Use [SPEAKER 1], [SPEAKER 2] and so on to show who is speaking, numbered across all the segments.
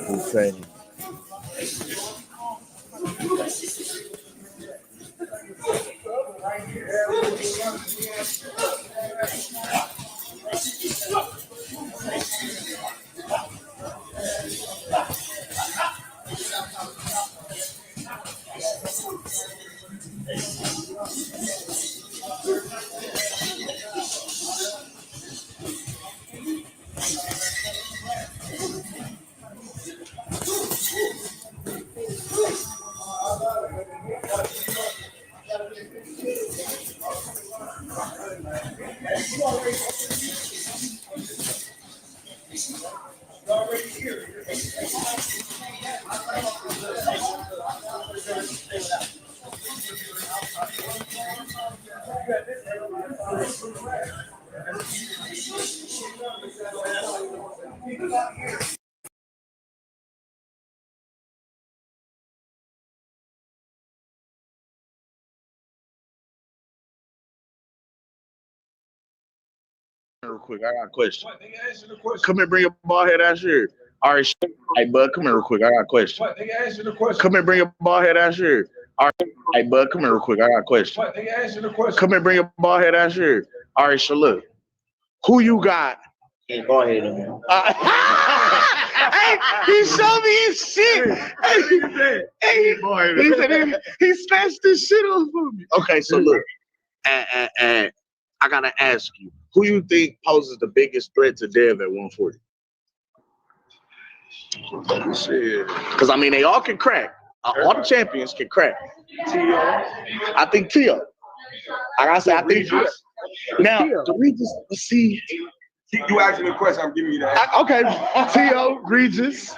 [SPEAKER 1] Insane. Real quick, I got a question. Come here, bring your bald head ass here. All right, hey bud, come here real quick. I got a question. Come here, bring your bald head ass here. All right, hey bud, come here real quick. I got a question. Come here, bring your bald head ass here. All right, so look, who you got?
[SPEAKER 2] Hey, go ahead, man.
[SPEAKER 1] Hey, he showed me his shit. He said he snatched this shit off of me. Okay, so look, and I gotta ask you, who you think poses the biggest threat to Dev at 140? Shit. Because I mean, they all can crack. All the champions can crack. I think Tio. I gotta say, I think Tio. Now, the Regis, let's see.
[SPEAKER 3] You asking me a question, I'm giving you that.
[SPEAKER 1] Okay, Tio, Regis.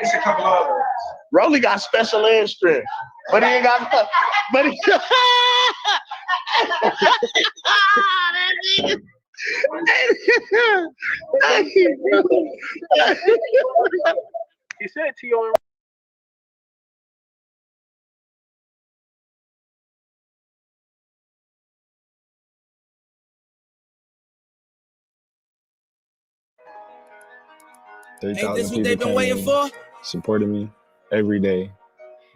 [SPEAKER 3] It's a couple of others.
[SPEAKER 1] Rolly got special ed strength, but he ain't got. But he.
[SPEAKER 2] He said T.O.
[SPEAKER 4] Ain't this what they've been waiting for? Supporting me every day.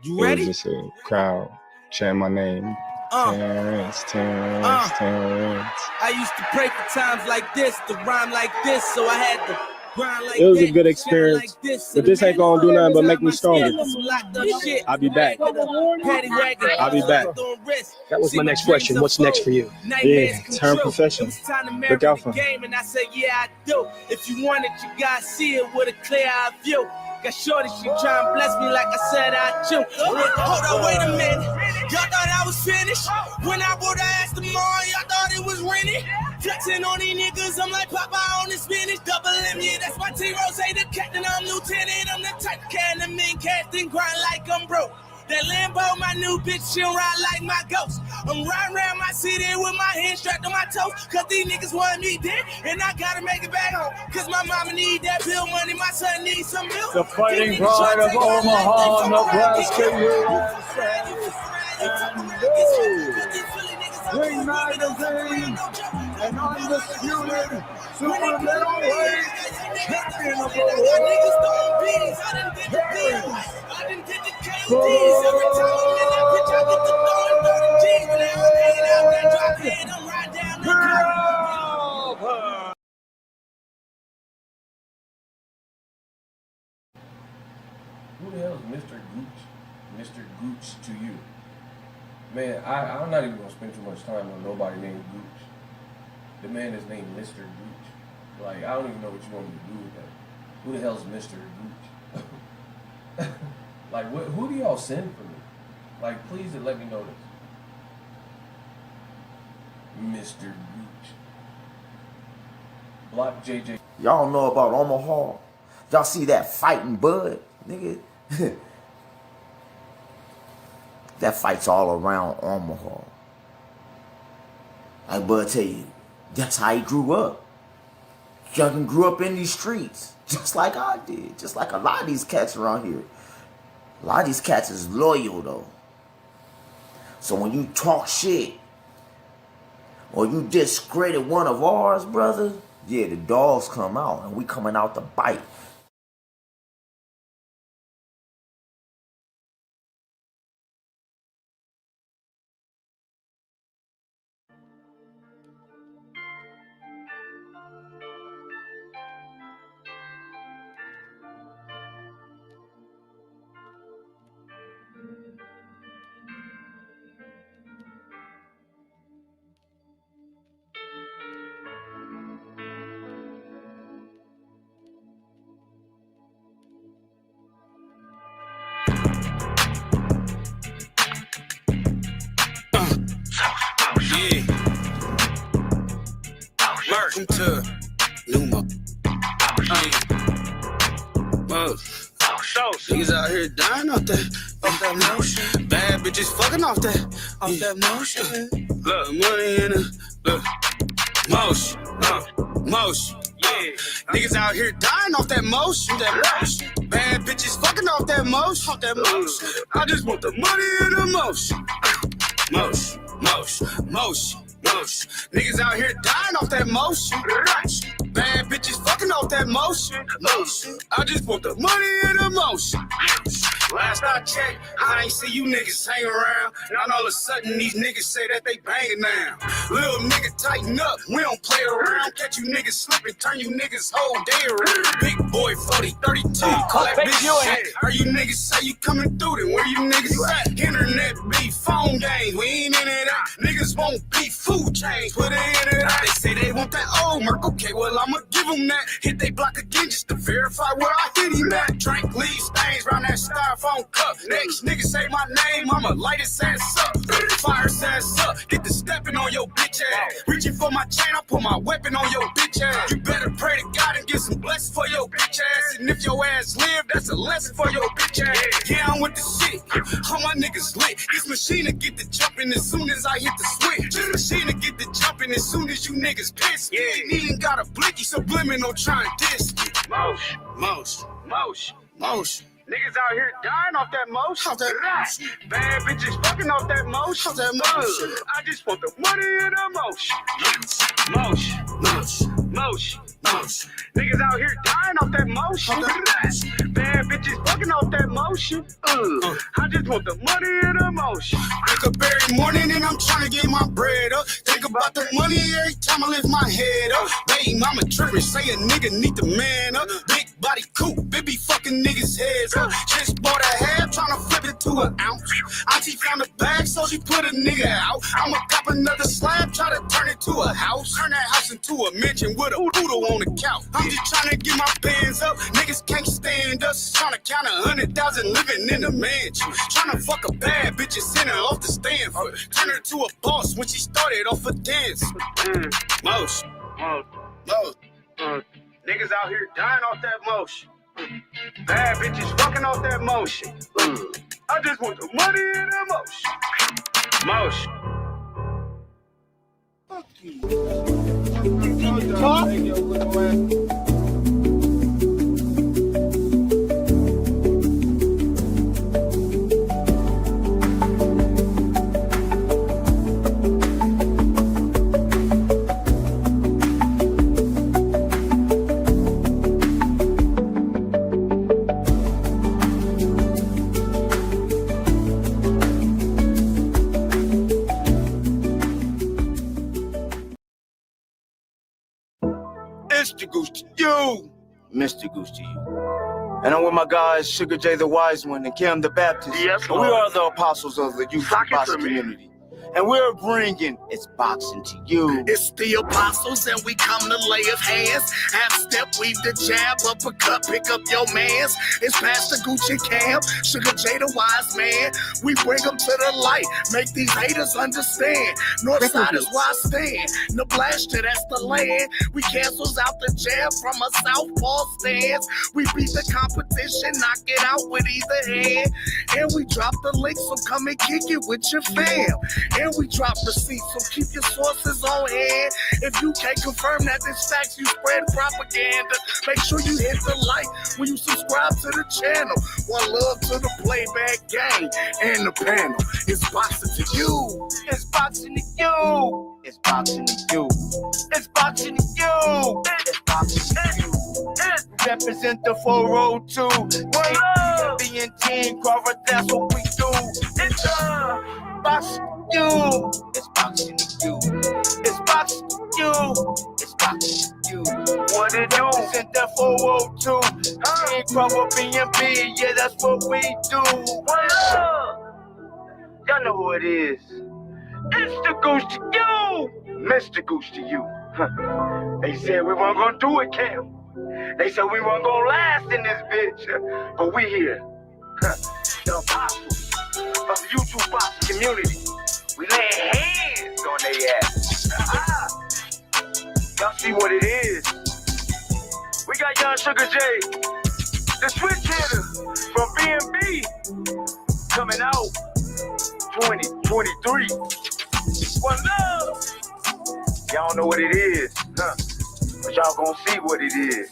[SPEAKER 4] You ready? It was just a crowd chanting my name. Terence. I used to pray for times like this, to rhyme like this, so I had to grind like this. It was a good experience, but this ain't gonna do nothing but make me stronger. I'll be back. I'll be back. That was my next question. What's next for you? Yeah, turn professional. Look out for me. And I said, yeah, I do. If you want it, you gotta see it with a clear eye view. Got shorty, she try and bless me like I said I do. Hold up, wait a minute. Y'all thought I was finished? When I wrote I asked them all, y'all thought it was rented? Flexing on these niggas, I'm like Popeye on the spinach. Double M, yeah, that's my T-Rose, the captain, I'm lieutenant. I'm the type of can the mean cast and grind like I'm broke. That Lambo, my new bitch, she'll ride like my ghost. I'm riding around my city with my hands strapped on my toes. Cause these niggas want me dead, and I gotta make it back home. Cause my mama need that bill money, my son needs some milk. The fighting pride of Omaha, Nebraska, Ring Magazine, an undisputed super middleweight champion of the world. I didn't get the KDs every time I'm in that bitch. I get the throwing 30 G's when I'm hanging out that drop head. I'm right down the
[SPEAKER 5] Who the hell is Mr. Gooch? Mr. Gooch to you? Man, I'm not even gonna spend too much time on nobody named Gooch. The man is named Mr. Gooch. Like, I don't even know what you want me to do with that. Who the hell is Mr. Gooch? Like, who do y'all send for me? Like, please let me know this. Mr. Gooch. Block JJ.
[SPEAKER 6] Y'all know about Omaha? Y'all see that fighting Bud? Nigga. That fight's all around Omaha. Like Bud tell you, that's how he grew up. Youngin grew up in these streets. Just like I did. Just like a lot of these cats around here. A lot of these cats is loyal though. So when you talk shit, or you discredit one of ours, brother, yeah, the dogs come out and we coming out to bite.
[SPEAKER 7] Welcome to Numa. Niggas out here dying off that motion. Bad bitches fucking off that motion. Look, money in the motion. Yeah. Niggas out here dying off that motion. Bad bitches fucking off that motion. I just want the money in the motion. Motion. Niggas out here dying off that motion. Bad bitches fucking off that motion. I just want the money in the motion. Last I checked, I ain't see you niggas hang around. Now all of a sudden these niggas say that they banging now. Little nigga tighten up, we don't play around. Catch you niggas slipping, turn you niggas whole day around. Big boy 40, 32, call that bitch shit. Heard you niggas say you coming through, then where you niggas at? Internet beef, phone games, we ain't into that. Niggas won't beef, food chains, put it in it. They say they want that old Merc, okay, well I'ma give them that. Hit they block again just to verify where I hit him at. Drink, leave stains round that styrofoam cup. Next nigga say my name, I'ma light his ass up. Fire his ass up, get the stepping on your bitch ass. Reaching for my chain, I put my weapon on your bitch ass. You better pray to God and get some blessings for your bitch ass. And if your ass live, that's a lesson for your bitch ass. Yeah, I'm with the shit, all my niggas lit. This machine to get the jumping as soon as I hit the switch. This machine to get the jumping as soon as you niggas piss. Yeah, he ain't got a blicky, subliminal trying to diss. Motion. Niggas out here dying off that motion. Bad bitches fucking off that motion. I just want the money in the motion. Niggas out here dying off that motion. Bad bitches fucking off that motion. I just want the money in the motion. Wake up every morning and I'm trying to get my bread up. Think about the money every time I lift my head up. Baby mama tripping, say a nigga need the man up. Big body coupe, baby fucking niggas heads up. Just bought a half, trying to flip it to an ounce. Auntie found a bag, so she put a nigga out. I'ma cop another slab, try to turn it to a house. Turn that house into a mansion with a poodle on the couch. I'm just trying to get my bands up. Niggas can't stand us. Trying to count 100,000 living in a mansion. Trying to fuck a bad bitch and send her off to Stanford. Turn her to a boss when she started off a dance. Motion. Niggas out here dying off that motion. Bad bitches fucking off that motion. I just want the money in the motion. Fuck you. Mr. Goose to you. Mr. Goose to you. And I'm with my guys, Sugar J the Wise One and Kim the Baptist. Yes, we are the apostles of the youth boxing community. and we're bringing
[SPEAKER 6] It's boxing to you.
[SPEAKER 7] it's the apostles, and we come to lay of hands. Half step, weave the jab, uppercut, pick up your mans. It's Pastor Gucci Cam, Sugar J the wise man. We bring them to the light, make these haters understand. North side is where I stand. Nebraska, that's the land. We cancels out the jab from a southpaw stance. We beat the competition, knock it out with either hand. And we drop the link, so come and kick it with your fam. And we drop receipts, so keep your sources on hand. If you can't confirm that this facts, you spread propaganda. Make sure you hit the like when you subscribe to the channel. One love to the playback gang and the panel. It's boxing to you.
[SPEAKER 6] It's boxing to you. It's boxing to you. It's boxing to you. It's boxing to you. Represent the 402. Being Team Crawford, that's what we do. It's boxing to you. It's boxing to you. It's boxing to you. It's boxing to you. What it do? Represent the 402. Team Crawford, BNB, yeah, that's what we do. Y'all know who it is. It's the Goose to you. Mr. Goose to you. They said we weren't gonna do it, Cam. They said we weren't gonna last in this bitch, but we here. The apostles of the YouTube boxing community. We laying hands on their ass. Y'all see what it is. We got young Sugar J, the switch hitter from BNB, coming out 2023. One love. Y'all know what it is, huh? But y'all gonna see what it is.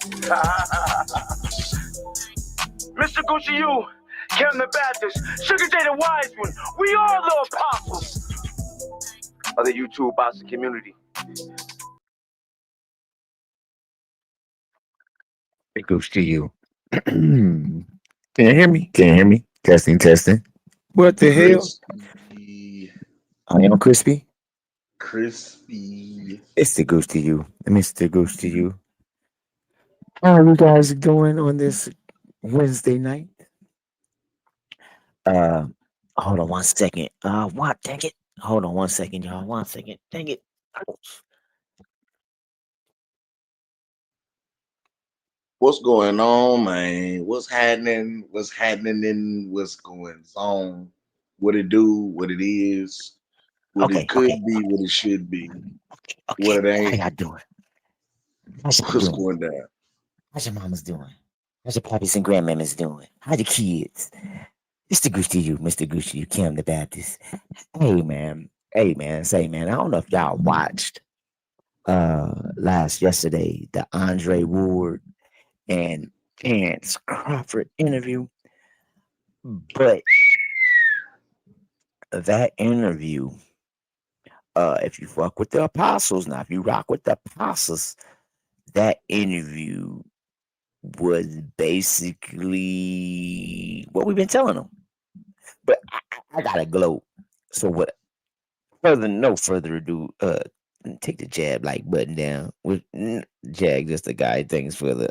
[SPEAKER 6] Mr. Gucci, you, Kim the Baptist, Sugar J the Wise One, we are the apostles of the YouTube boxing community.
[SPEAKER 8] Big Goose to you. Can you hear me? Can you hear me? Testing, testing. What the hell? I am crispy.
[SPEAKER 1] Crispy.
[SPEAKER 8] It's the Goose to you. Mr. Goose to you. How are you guys doing on this Wednesday night?
[SPEAKER 6] Hold on 1 second. What? Dang it. Hold on 1 second, y'all. 1 second. Dang it.
[SPEAKER 1] What's going on, man? What's happening? What's happening in what's going on? What it do, what it is, what it could be, what it should be. What it ain't.
[SPEAKER 6] How y'all doing? How's y'all
[SPEAKER 1] What's
[SPEAKER 6] doing?
[SPEAKER 1] going down?
[SPEAKER 6] How's your mamas doing? How's your pappies and grandmamas doing? How the kids? It's the Goose to you, Mr. Goose to you, Kim the Baptist. Hey man, say man, I don't know if y'all watched yesterday the Andre Ward and Terence Crawford interview, but that interview, if you fuck with the apostles, now if you rock with the apostles, that interview was basically what we've been telling them. But I gotta gloat. So no further ado, take the jab like button down with Jag, just a guy. Thanks for the.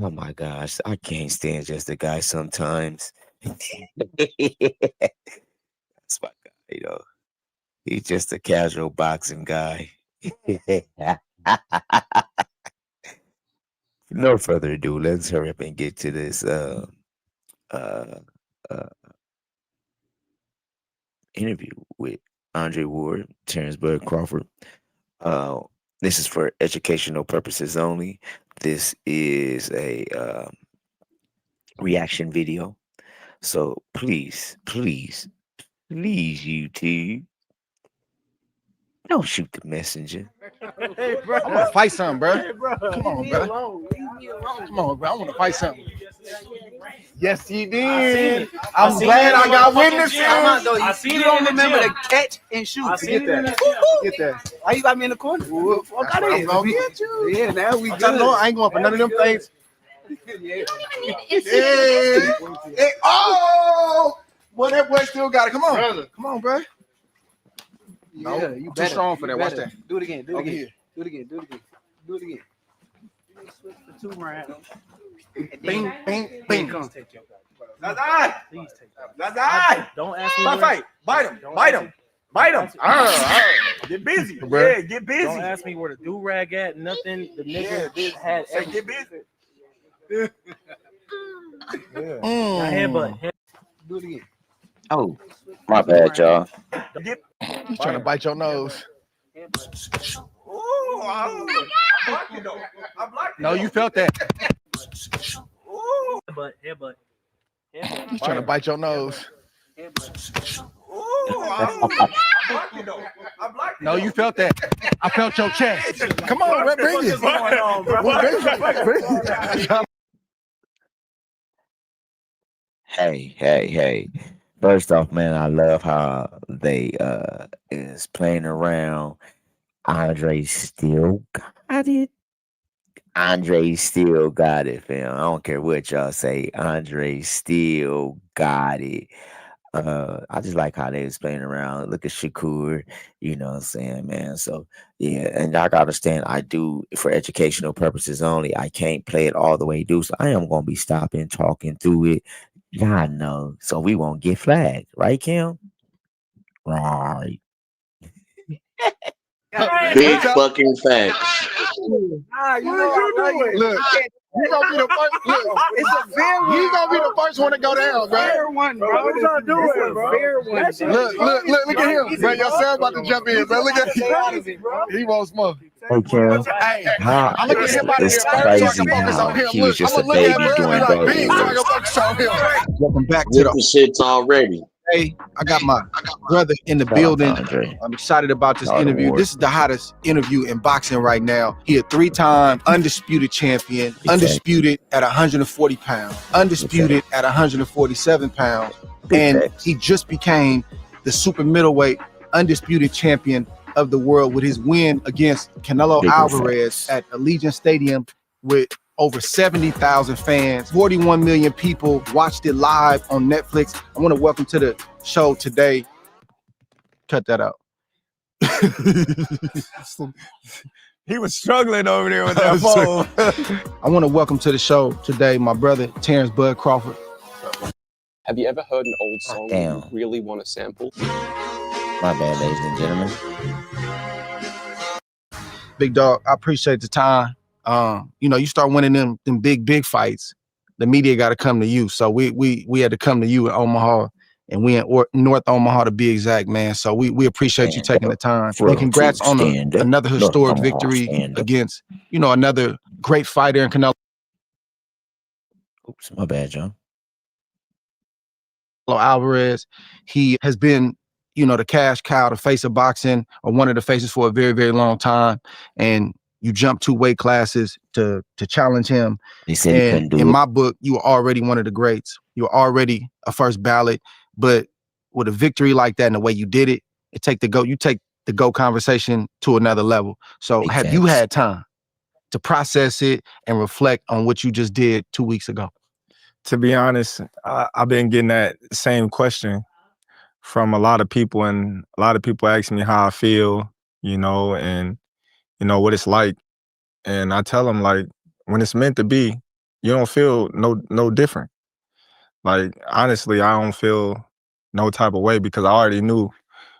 [SPEAKER 6] Oh my gosh, I can't stand just a guy sometimes. That's my guy, you know. He's just a casual boxing guy. No further ado, let's hurry up and get to this interview with Andre Ward, Terence Bud Crawford. This is for educational purposes only. This is a reaction video. So please, YouTube, don't shoot the messenger.
[SPEAKER 3] Hey, bro. I want to fight something, bro. Hey, bro. Come on, bro. Come on, bro. I want to fight something. Yes, he did. I'm glad I got witnesses.
[SPEAKER 9] You don't remember the catch and shoot.
[SPEAKER 3] Get that. Get that.
[SPEAKER 9] Why you got me in the corner? Fuck out of here.
[SPEAKER 3] I'm gonna get you.
[SPEAKER 9] Yeah, now we good.
[SPEAKER 3] I ain't going for none of them things.
[SPEAKER 9] Yeah.
[SPEAKER 3] Hey, oh, boy, that boy still got it. Come on, brother. Come on, bro. No,
[SPEAKER 9] Yeah, you
[SPEAKER 3] too
[SPEAKER 9] better.
[SPEAKER 3] strong for that. Watch
[SPEAKER 9] Better.
[SPEAKER 3] that.
[SPEAKER 9] Do it again. Do it
[SPEAKER 3] Over
[SPEAKER 9] again.
[SPEAKER 3] here.
[SPEAKER 9] Do it again. Do it again. Do it again. Switch for 2 rounds.
[SPEAKER 3] Bing, bing, bing.
[SPEAKER 9] Come.
[SPEAKER 3] That's
[SPEAKER 9] Please take that.
[SPEAKER 3] That's
[SPEAKER 9] Don't ask me.
[SPEAKER 3] Fight. Bite him. Bite him. Bite him. Get busy.
[SPEAKER 4] Bruh.
[SPEAKER 3] Yeah, get busy.
[SPEAKER 4] Don't ask me where the do-rag at. Nothing. The nigga had
[SPEAKER 3] Say get busy.
[SPEAKER 4] Now headbutt.
[SPEAKER 9] Do it again.
[SPEAKER 8] Oh, my bad, y'all.
[SPEAKER 3] He's trying to bite your nose. No, you felt that.
[SPEAKER 4] Headbutt.
[SPEAKER 3] He's trying to bite your nose. No, you felt that. I felt your chest. Come on, Red, bring it.
[SPEAKER 8] Hey. First off, man, I love how they is playing around. Andre still got it. Andre still got it, fam. I don't care what y'all say. Andre still got it. I just like how they was playing around. Look at Shakur, you know what I'm saying, man. So yeah, and y'all gotta understand, I do for educational purposes only. I can't play it all the way through. So I am gonna be stopping, talking through it. Y'all know, so we won't get flagged, right, Kim? Right.
[SPEAKER 1] Big fucking facts.
[SPEAKER 3] You gonna be the first. Look, it's a fair one. You gonna be the first one to go down, bro. Fair one, bro. What y'all doing, bro? Fair one. Look at him, bro. Your son about to jump in, bro. Look at him. He wants more.
[SPEAKER 8] Hey, Kim.
[SPEAKER 3] Hey,
[SPEAKER 8] How,
[SPEAKER 3] I'm gonna get him out of
[SPEAKER 8] it's
[SPEAKER 3] here, bro.
[SPEAKER 8] crazy
[SPEAKER 3] So I can focus
[SPEAKER 8] how
[SPEAKER 3] on him.
[SPEAKER 8] he
[SPEAKER 3] Look,
[SPEAKER 8] was just
[SPEAKER 3] I'm
[SPEAKER 8] a
[SPEAKER 3] gonna look at
[SPEAKER 8] baby
[SPEAKER 3] him
[SPEAKER 8] doing
[SPEAKER 3] like
[SPEAKER 8] bad
[SPEAKER 3] big, so I can
[SPEAKER 8] words.
[SPEAKER 3] focus on him. Welcome back to
[SPEAKER 1] With
[SPEAKER 3] the
[SPEAKER 1] the shits already.
[SPEAKER 3] Hey, I got my brother in the
[SPEAKER 8] Shout out
[SPEAKER 3] building.
[SPEAKER 8] to Andre.
[SPEAKER 3] I'm excited about this
[SPEAKER 8] Shout out to
[SPEAKER 3] interview.
[SPEAKER 8] Ward.
[SPEAKER 3] This is the hottest interview in boxing right now. He a 3-time undisputed champion, undisputed at 140 pounds, undisputed at 147 pounds, and he just became the super middleweight undisputed champion of the world with his win against Canelo
[SPEAKER 8] Big
[SPEAKER 3] Alvarez at Allegiant Stadium with over 70,000 fans. 41 million people watched it live on Netflix. I want to welcome to the show today. Cut that out.
[SPEAKER 4] He was struggling over there with that phone.
[SPEAKER 3] I want to welcome to the show today my brother, Terence Bud Crawford.
[SPEAKER 10] Have you ever heard an old song that you really want to sample?
[SPEAKER 8] My bad, ladies and gentlemen.
[SPEAKER 3] Big dog, I appreciate the time. You start winning them big fights, the media got to come to you. So we had to come to you in Omaha, and we in North Omaha to be exact, man. So we appreciate you taking the time. And congrats on another historic victory against, another great fighter in Canelo
[SPEAKER 8] Oops, my bad, John.
[SPEAKER 3] Alvarez. He has been, the cash cow, the face of boxing, or one of the faces for a very, very long time. And you jump 2 weight classes to challenge him.
[SPEAKER 8] He said he couldn't do it.
[SPEAKER 3] In my book, you were already one of the greats. You were already a first ballot. But with a victory like that and the way you did it, you take the GOAT conversation to another level. So have you had time to process it and reflect on what you just did 2 weeks ago?
[SPEAKER 11] To be honest, I've been getting that same question from a lot of people, and a lot of people ask me how I feel, and what it's like. And I tell them, like, when it's meant to be, you don't feel no different. Like, honestly, I don't feel no type of way because I already knew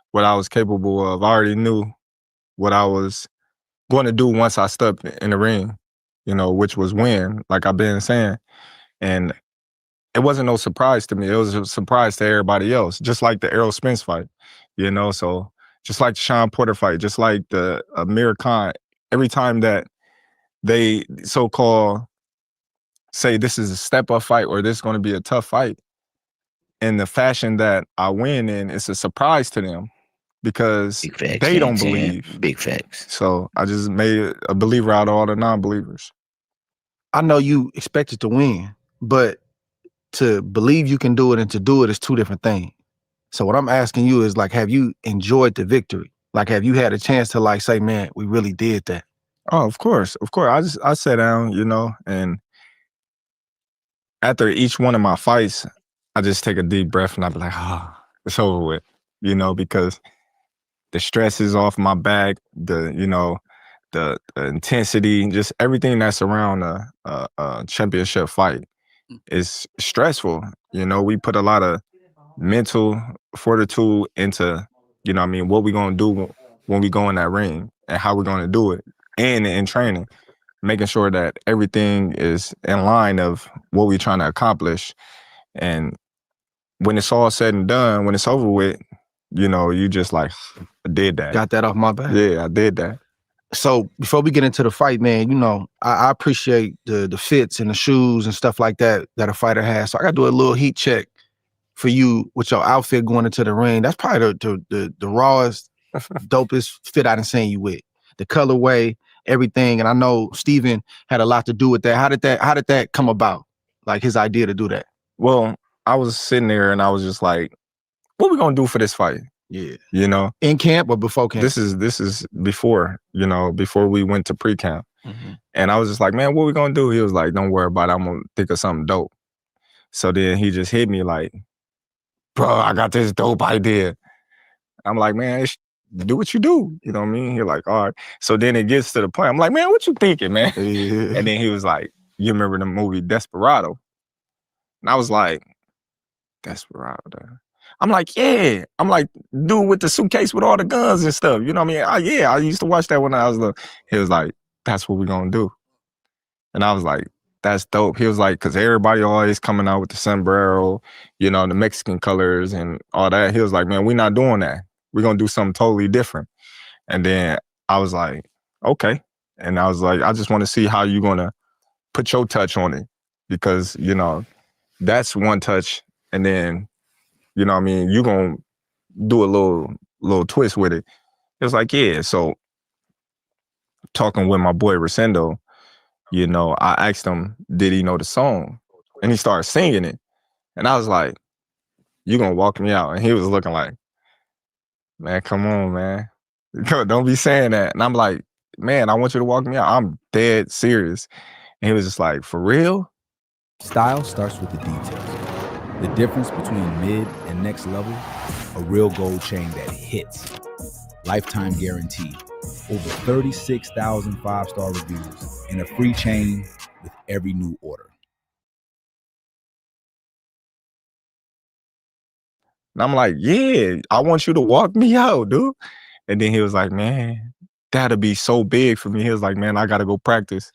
[SPEAKER 11] what I was capable of. I already knew what I was going to do once I stepped in the ring, which was win, like I've been saying. And it wasn't no surprise to me. It was a surprise to everybody else, just like the Errol Spence fight, So just like the Sean Porter fight, just like the Amir Khan, every time that they so-called say this is a step-up fight or this is going to be a tough fight, in the fashion that I win in, it's a surprise to them because they don't believe.
[SPEAKER 8] Big facts.
[SPEAKER 11] So I just made a believer out of all the non-believers.
[SPEAKER 3] I know you expected to win, but to believe you can do it and to do it is 2 different things. So what I'm asking you is, like, have you enjoyed the victory? Like, have you had a chance to, like, say, man, we really did that?
[SPEAKER 11] Oh, of course. I sat down, and after each one of my fights, I just take a deep breath and I be like, it's over with, because the stress is off my back, the intensity, just everything that's around a championship fight is stressful. We put a lot of mental fortitude into You know what I mean? What we gonna do when we go in that ring and how we're gonna do it. And in training, making sure that everything is in line of what we're trying to accomplish. And when it's all said and done, when it's over with, you know, you just like, I did that.
[SPEAKER 3] Got that off my back.
[SPEAKER 11] Yeah, I did that.
[SPEAKER 3] So before we get into the fight, man, you know, I appreciate the fits and the shoes and stuff like that a fighter has. So I got to do a little heat check for you with your outfit going into the ring. That's probably the rawest, dopest fit I done seen you with. The colorway, everything. And I know Steven had a lot to do with that. How did that come about? Like his idea to do that?
[SPEAKER 11] Well, I was sitting there and I was just like, what we gonna do for this fight?
[SPEAKER 3] Yeah.
[SPEAKER 11] You know?
[SPEAKER 3] In camp or before camp?
[SPEAKER 11] This is before, you know, before we went to pre-camp. Mm-hmm. And I was just like, man, what we gonna do? He was like, don't worry about it. I'm gonna think of something dope. So then he just hit me like, bro, I got this dope idea. I'm like, man, do what you do. You know what I mean? He's like, all right. So then it gets to the point. I'm like, man, what you thinking, man? Yeah. And then he was like, you remember the movie Desperado? And I was like, Desperado. I'm like, yeah. I'm like, dude with the suitcase with all the guns and stuff. You know what I mean? I used to watch that when I was little. He was like, that's what we're going to do. And I was like, that's dope. He was like, because everybody always coming out with the sombrero, you know, the Mexican colors and all that. He was like, man, we're not doing that. We're going to do something totally different. And then I was like, okay. And I was like, I just want to see how you're going to put your touch on it. Because, you know, that's one touch. And then, you know what I mean, you're going to do a little twist with it. It was like, yeah. So talking with my boy Rosendo, you know, I asked him, did he know the song? And he started singing it. And I was like, you gonna walk me out? And he was looking like, man, come on, man. Don't be saying that. And I'm like, man, I want you to walk me out. I'm dead serious. And he was just like, for real?
[SPEAKER 12] Style starts with the details. The difference between mid and next level, a real gold chain that hits. Lifetime guarantee. Over 36,000 five-star reviews and a free chain with every new order.
[SPEAKER 11] And I'm like, yeah, I want you to walk me out, dude. And then he was like, man, that'd be so big for me. He was like, man, I gotta go practice.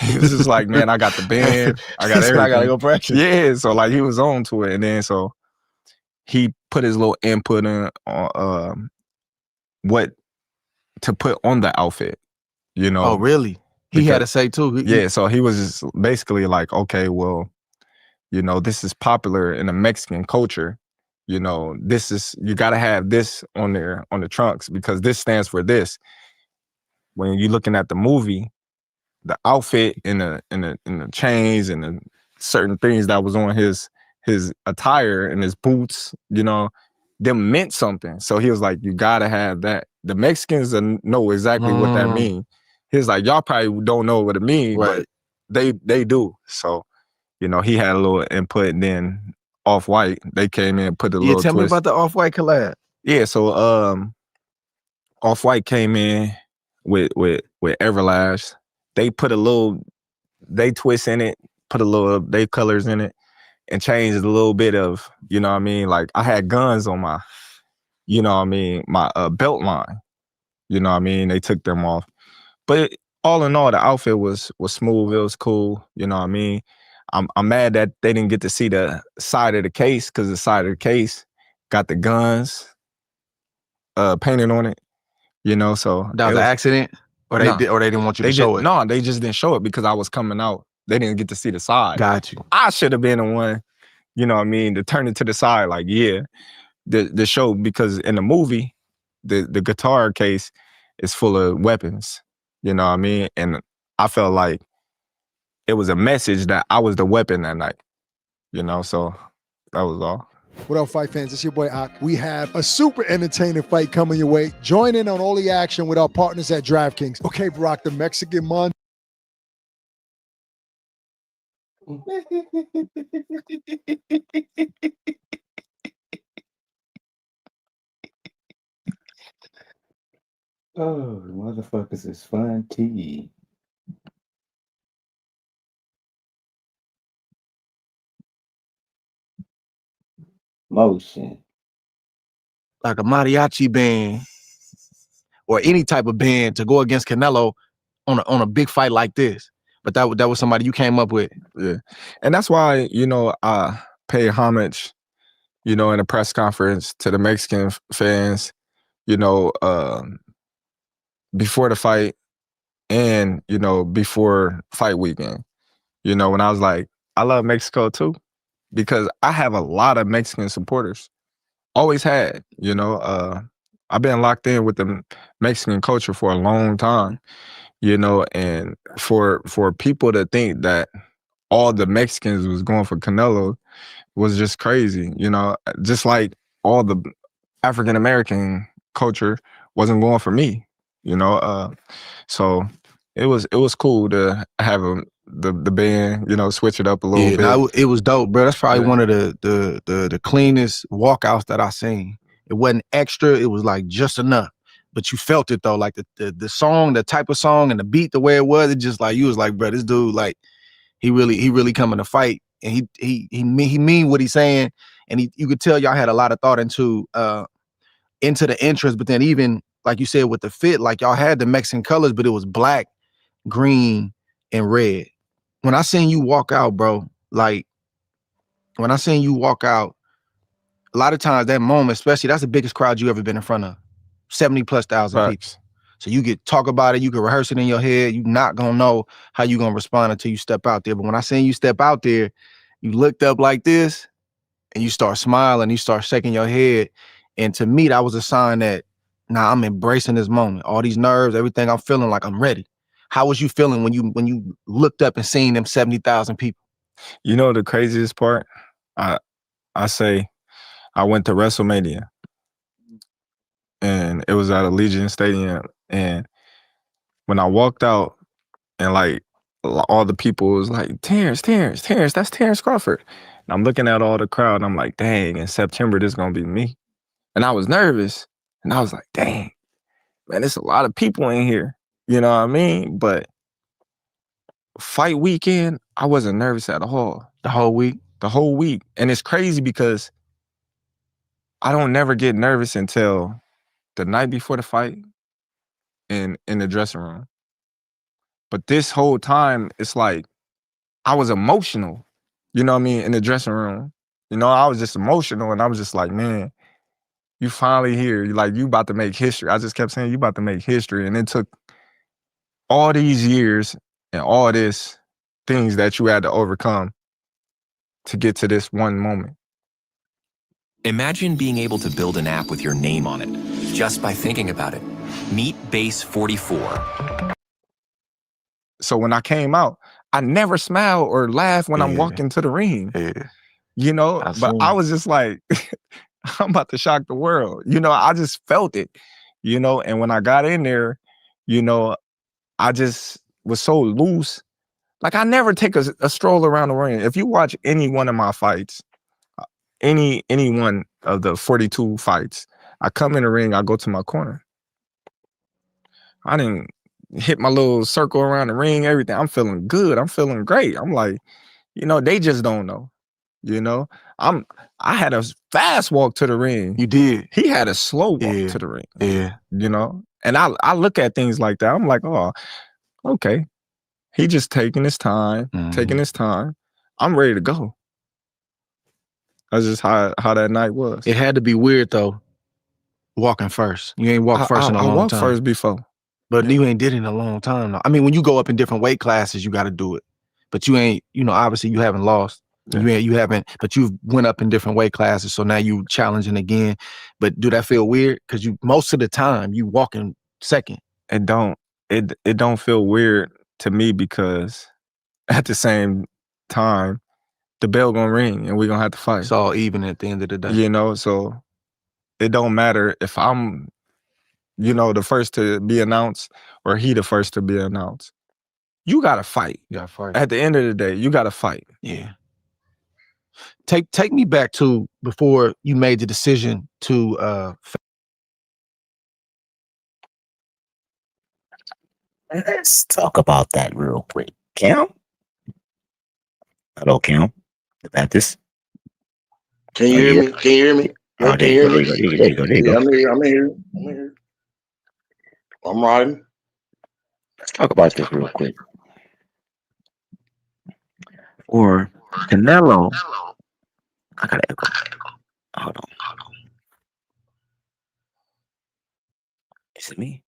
[SPEAKER 11] He was just like, man, I got the band, I got everything.
[SPEAKER 3] I gotta go practice.
[SPEAKER 11] Yeah, so like he was on to it. And then so he put his little input in on what to put on the outfit, you know.
[SPEAKER 3] Oh, really? He had to say too.
[SPEAKER 11] Yeah, so he was just basically like, okay, well, you know, this is popular in the Mexican culture. You know, this is, you got to have this on there on the trunks because this stands for this. When you're looking at the movie, the outfit and the chains and the certain things that was on his attire and his boots, you know, them meant something. So he was like, you got to have that. The Mexicans know exactly what that means. He was like, y'all probably don't know what it means,
[SPEAKER 3] right.
[SPEAKER 11] But they do. So, you know, he had a little input. And then Off-White, they came in and put a little
[SPEAKER 3] tell
[SPEAKER 11] twist.
[SPEAKER 3] Me about the Off-White collab.
[SPEAKER 11] Yeah, so Off-White came in with Everlast. They put they twist in it, put a little they colors in it, and changed a little bit of, you know what I mean? Like I had guns on my, you know what I mean, my belt line. You know what I mean? They took them off. But all in all, the outfit was smooth. It was cool. You know what I mean? I'm mad that they didn't get to see the side of the case because the side of the case got the guns painted on it. You know, so
[SPEAKER 3] that was an accident, or they didn't want you to show it.
[SPEAKER 11] No, they just didn't show it because I was coming out. They didn't get to see the side.
[SPEAKER 3] Got you.
[SPEAKER 11] I should have been the one, you know what I mean, to turn it to the side. Like, yeah, the show, because in the movie, the guitar case is full of weapons. You know what I mean? And I felt like it was a message that I was the weapon that night. You know, so that was all.
[SPEAKER 13] What up, fight fans? It's your boy Ak. We have a super entertaining fight coming your way. Join in on all the action with our partners at DraftKings. Okay, Barack, the Mexican Mon.
[SPEAKER 8] Oh, motherfuckers is fun tea. Motion.
[SPEAKER 3] like a mariachi band or any type of band to go against Canelo on a big fight like this. But that was somebody you came up with.
[SPEAKER 11] Yeah. And that's why, you know, I pay homage, you know, in a press conference to the Mexican fans, you know, before the fight and, you know, before fight weekend. You know, when I was like, I love Mexico too, because I have a lot of Mexican supporters. Always had, you know, I've been locked in with the Mexican culture for a long time, you know, and for people to think that all the Mexicans was going for Canelo was just crazy, you know, just like all the African American culture wasn't going for me, you know. So it was cool to have the band, you know, switch it up a little bit.
[SPEAKER 3] No, it was dope, bro. That's probably one of the cleanest walkouts that I seen. It wasn't extra, it was like just enough. But you felt it though, like the song, the type of song and the beat, the way it was, it just like you was like, bro, this dude, like he really coming to fight. And he mean what he's saying. And you could tell y'all had a lot of thought into the entrance, but then even like you said with the fit, like y'all had the Mexican colors, but it was black, green, and red. When I seen you walk out, bro, like when I seen you walk out, a lot of times that moment, especially, that's the biggest crowd you ever been in front of. 70,000+ people. So you could talk about it, you could rehearse it in your head. You're not gonna know how you gonna respond until you step out there. But when I seen you step out there, you looked up like this and you start smiling, you start shaking your head. And to me, that was a sign that, nah, I'm embracing this moment. All these nerves, everything, I'm feeling like I'm ready. How was you feeling when you looked up and seen them 70,000 people?
[SPEAKER 11] You know the craziest part? I say I went to WrestleMania and it was at Allegiant Stadium. And when I walked out and like all the people was like, Terence, that's Terence Crawford. And I'm looking at all the crowd and I'm like, dang, in September, this is gonna be me. And I was nervous and I was like, dang, man, there's a lot of people in here. You know what I mean? But fight weekend, I wasn't nervous at all.
[SPEAKER 3] The whole week?
[SPEAKER 11] The whole week. And it's crazy because I don't never get nervous until the night before the fight in the dressing room. But this whole time, it's like I was emotional, you know what I mean, in the dressing room. You know, I was just emotional and I was just like, man, you finally here. Like, you about to make history. I just kept saying, you about to make history. And it took all these years and all this things that you had to overcome to get to this one moment.
[SPEAKER 14] Imagine being able to build an app with your name on it, just by thinking about it. Meet Base 44.
[SPEAKER 11] So when I came out, I never smile or laugh when I'm walking to the ring. You know, but I was just like, I'm about to shock the world. You know, I just felt it, you know, and when I got in there, you know, I just was so loose. Like, I never take a stroll around the ring. If you watch any one of my fights, any one of the 42 fights, I come in the ring, I go to my corner. I didn't hit my little circle around the ring, everything. I'm feeling good. I'm feeling great. I'm like, you know, they just don't know. You know, I had a fast walk to the ring.
[SPEAKER 3] You did.
[SPEAKER 11] He had a slow walk to the ring.
[SPEAKER 3] Yeah.
[SPEAKER 11] You know, and I look at things like that. I'm like, oh, okay. He just taking his time, taking his time. I'm ready to go. That's just how that night was.
[SPEAKER 3] It had to be weird though, walking first. You ain't walked first in a long time.
[SPEAKER 11] I walked first before.
[SPEAKER 3] But you ain't did it in a long time though. I mean, when you go up in different weight classes, you got to do it. But you ain't, you know, obviously you haven't lost. Yeah. You haven't, but you've went up in different weight classes. So now you challenging again. But do that feel weird? Because you, most of the time, you walking second.
[SPEAKER 11] It don't feel weird to me because at the same time, the bell gonna ring and we're gonna have to fight.
[SPEAKER 3] It's all even at the end of the day.
[SPEAKER 11] You know, so it don't matter if I'm, you know, the first to be announced or he the first to be announced. You gotta fight.
[SPEAKER 3] You gotta fight.
[SPEAKER 11] At the end of the day, you gotta fight.
[SPEAKER 3] Yeah. Take me back to before you made the decision to
[SPEAKER 8] Let's talk about that real quick. Cam? Hello, Cam. The Baptist.
[SPEAKER 2] Can you hear me? Can you hear me?
[SPEAKER 8] Oh, there you go. There you go. There you go. There you
[SPEAKER 1] Yeah,
[SPEAKER 8] go.
[SPEAKER 1] I'm here. I'm here. I'm here. I'm riding.
[SPEAKER 8] Let's talk about this real quick. Or Canelo. I gotta echo. Hold on. Is it me?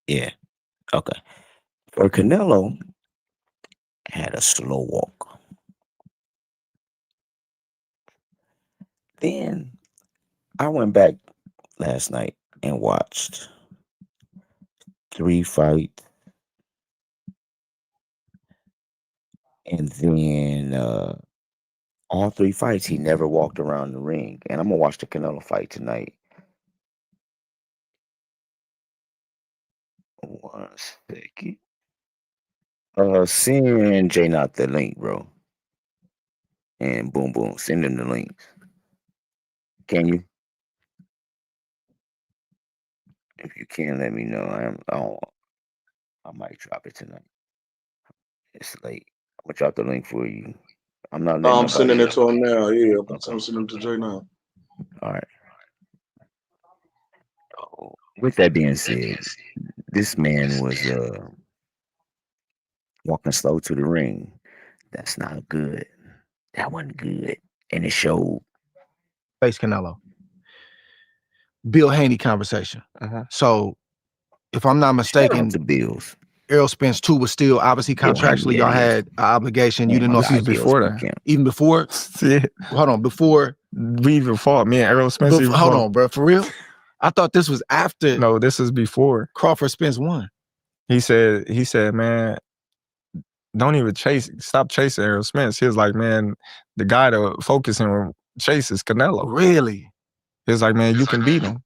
[SPEAKER 8] Yeah. Okay. Or Canelo had a slow walk. Then I went back last night and watched 3 fights. And then all 3 fights, he never walked around the ring. And I'm gonna watch the Canelo fight tonight. One second. Send Jay not the link, bro. And boom, boom, send him the links. Can you? If you can, let me know. I might drop it tonight. It's late. I'm gonna drop the link for you. I'm not letting
[SPEAKER 1] I'm sending
[SPEAKER 8] nobody.
[SPEAKER 1] it to him now. Yeah,
[SPEAKER 8] Okay.
[SPEAKER 1] I'm sending it to Jay now.
[SPEAKER 8] All right. Oh, with that being said, this man was walking slow to the ring. That's not good. That wasn't good, and it showed.
[SPEAKER 3] Face Canelo. Bill Haney conversation. So, if I'm not mistaken,
[SPEAKER 8] the Bills.
[SPEAKER 3] Errol Spence 2 was still obviously contractually y'all had an obligation. You didn't know
[SPEAKER 11] This is before that.
[SPEAKER 3] even before.
[SPEAKER 11] Yeah.
[SPEAKER 3] Hold on, before
[SPEAKER 11] we even fought. Me and Errol Spence.
[SPEAKER 3] Hold on, bro. For real? I thought this was after.
[SPEAKER 11] No, this is before
[SPEAKER 3] Crawford Spence won.
[SPEAKER 11] He said, man, don't even stop chasing Errol Spence. He was like, man, the guy to focus on chase is Canelo.
[SPEAKER 3] Really?
[SPEAKER 11] He was like, man, you can beat him.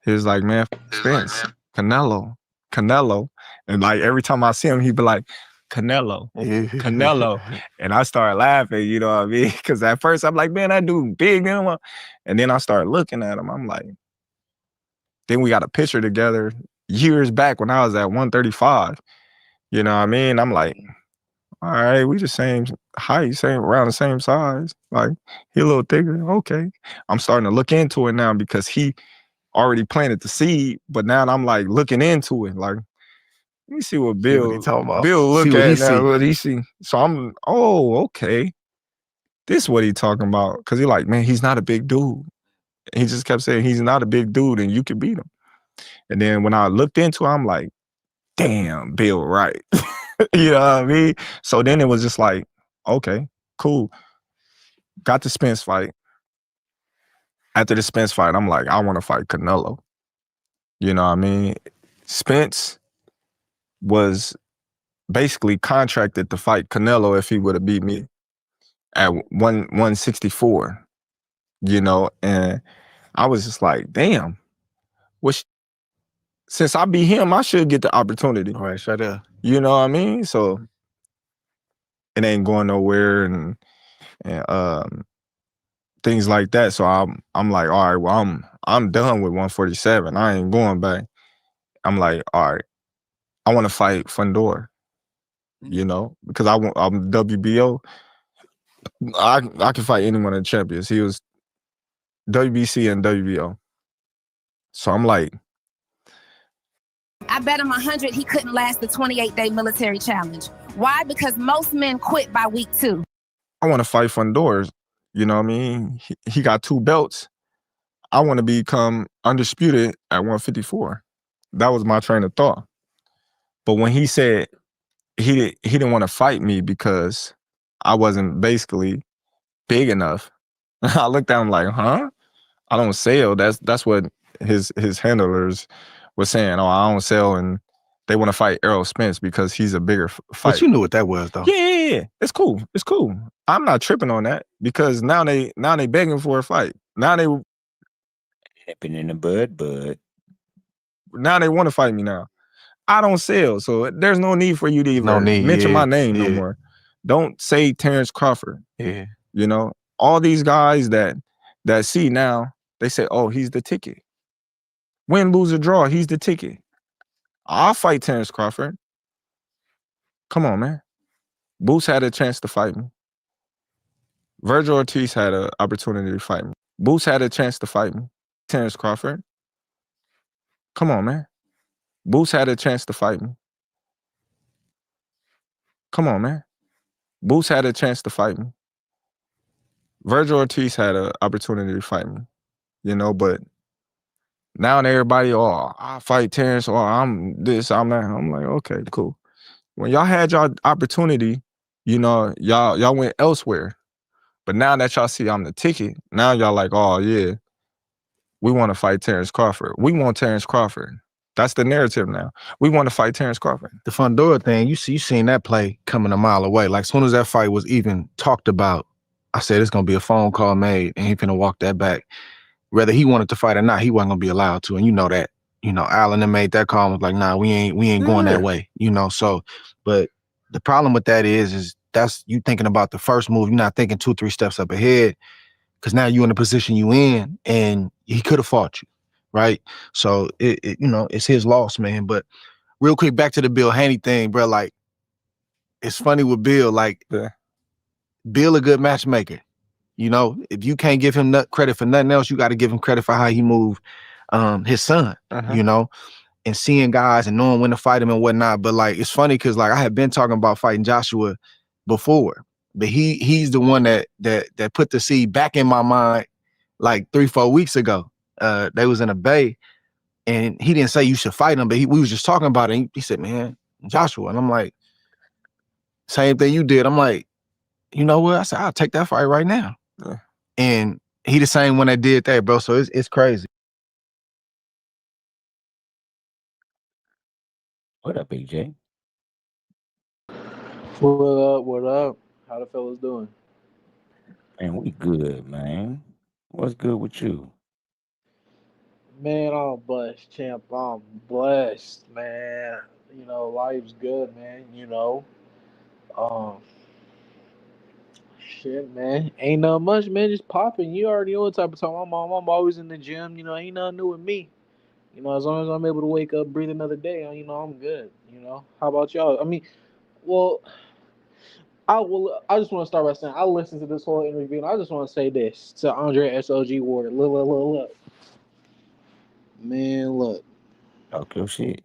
[SPEAKER 11] He was like, man, Spence, Canelo. And like every time I see him, he'd be like, Canelo. And I started laughing, you know what I mean? Because at first I'm like, man, that dude big. And then I started looking at him. I'm like, then we got a picture together years back when I was at 135. You know what I mean? I'm like, all right, we the same height, around the same size. Like, he a little thicker. Okay. I'm starting to look into it now because he already planted the seed, but now I'm like looking into it. Like, let me see what Bill
[SPEAKER 3] talking about.
[SPEAKER 11] Bill look
[SPEAKER 3] See what
[SPEAKER 11] at
[SPEAKER 3] he
[SPEAKER 11] now.
[SPEAKER 3] see.
[SPEAKER 11] What he see. So I'm, okay. This is what he talking about. Because he like, man, he's not a big dude. He just kept saying he's not a big dude and you can beat him. And then when I looked into it, I'm like, damn, Bill, right. You know what I mean? So then it was just like, okay, cool. Got the Spence fight. After the Spence fight, I'm like, I want to fight Canelo. You know what I mean? Spence was basically contracted to fight Canelo if he would have beat me at 164, you know? And I was just like, damn, since I beat him, I should get the opportunity.
[SPEAKER 3] All right, shut up.
[SPEAKER 11] You know what I mean? So it ain't going nowhere and things like that. So I'm like, all right, well, I'm done with 147. I ain't going back. I'm like, all right, I want to fight Fundor, you know, because I'm WBO. I can fight any one of the champions. He was WBC and WBO. So I'm like,
[SPEAKER 15] I bet him 100 he couldn't last the 28-day military challenge. Why? Because most men quit by week 2.
[SPEAKER 11] I want to fight Fundor. You know what I mean? He got 2 belts. I want to become undisputed at 154. That was my train of thought. But when he said he didn't want to fight me because I wasn't basically big enough, I looked at him like, huh? I don't sell. That's what his handlers were saying. Oh, I don't sell, and they want to fight Errol Spence because he's a bigger fight.
[SPEAKER 3] But you knew what that was, though.
[SPEAKER 11] Yeah. It's cool. It's cool. I'm not tripping on that because now they begging for a fight. Now they
[SPEAKER 8] nipping in the bud.
[SPEAKER 11] Now they want to fight me now. I don't sell, so there's no need for you to even mention my name no more. Don't say Terence Crawford.
[SPEAKER 3] Yeah.
[SPEAKER 11] You know, all these guys that see now, they say, oh, he's the ticket. Win, lose, or draw, he's the ticket. I'll fight Terence Crawford. Come on, man. Boots had a chance to fight me. Virgil Ortiz had an opportunity to fight me. Boots had a chance to fight me. Terence Crawford. Come on, man. Boots had a chance to fight me. Come on, man. Boots had a chance to fight me. Virgil Ortiz had an opportunity to fight me, you know, but now everybody, oh, I fight Terence, or I'm this, I'm that. I'm like, okay, cool. When y'all had y'all opportunity, you know, y'all went elsewhere. But now that y'all see I'm the ticket, now y'all like, oh yeah, we want to fight Terence Crawford. We want Terence Crawford. That's the narrative now. We want to fight Terence Crawford.
[SPEAKER 3] The Fundora thing, you seen that play coming a mile away. Like as soon as that fight was even talked about, I said it's gonna be a phone call made and he finna walk that back. Whether he wanted to fight or not, he wasn't gonna be allowed to. And you know that. You know, Allen then made that call and was like, nah, we ain't going that way. You know, so but the problem with that is that's you thinking about the first move. You're not thinking 2-3 steps up ahead. Cause now you in the position you in and he could have fought you. Right. So it you know, it's his loss, man. But real quick, back to the Bill Haney thing, bro. Like, it's funny with Bill. Like, Bill a good matchmaker. You know, if you can't give him credit for nothing else, you got to give him credit for how he moved his son. You know, and seeing guys and knowing when to fight him and whatnot. But like, it's funny because like I had been talking about fighting Joshua before, but he's the one that put the seed back in my mind like 3-4 weeks ago. They was in a bay. And he didn't say you should fight him, but we was just talking about it. And he said, man, Joshua. And I'm like, same thing you did. I'm like, you know what? I said, I'll take that fight right now. Yeah. And he the same one that did that, bro. So it's crazy.
[SPEAKER 8] What up, AJ?
[SPEAKER 2] What up? What up? How the fellas doing?
[SPEAKER 8] Man, we good, man. What's good with you?
[SPEAKER 2] Man, I'm blessed, champ. I'm blessed, man. You know, life's good, man. You know, um, shit, man. Ain't nothing much, man. Just popping. You already know what type of time I'm on. I'm always in the gym. You know, ain't nothing new with me. You know, as long as I'm able to wake up, breathe another day, you know, I'm good. You know, how about y'all? I mean, well, I just want to start by saying I listened to this whole interview, and I just want to say this to Andre SOG Ward. Look. Man, look.
[SPEAKER 8] Talk your shit.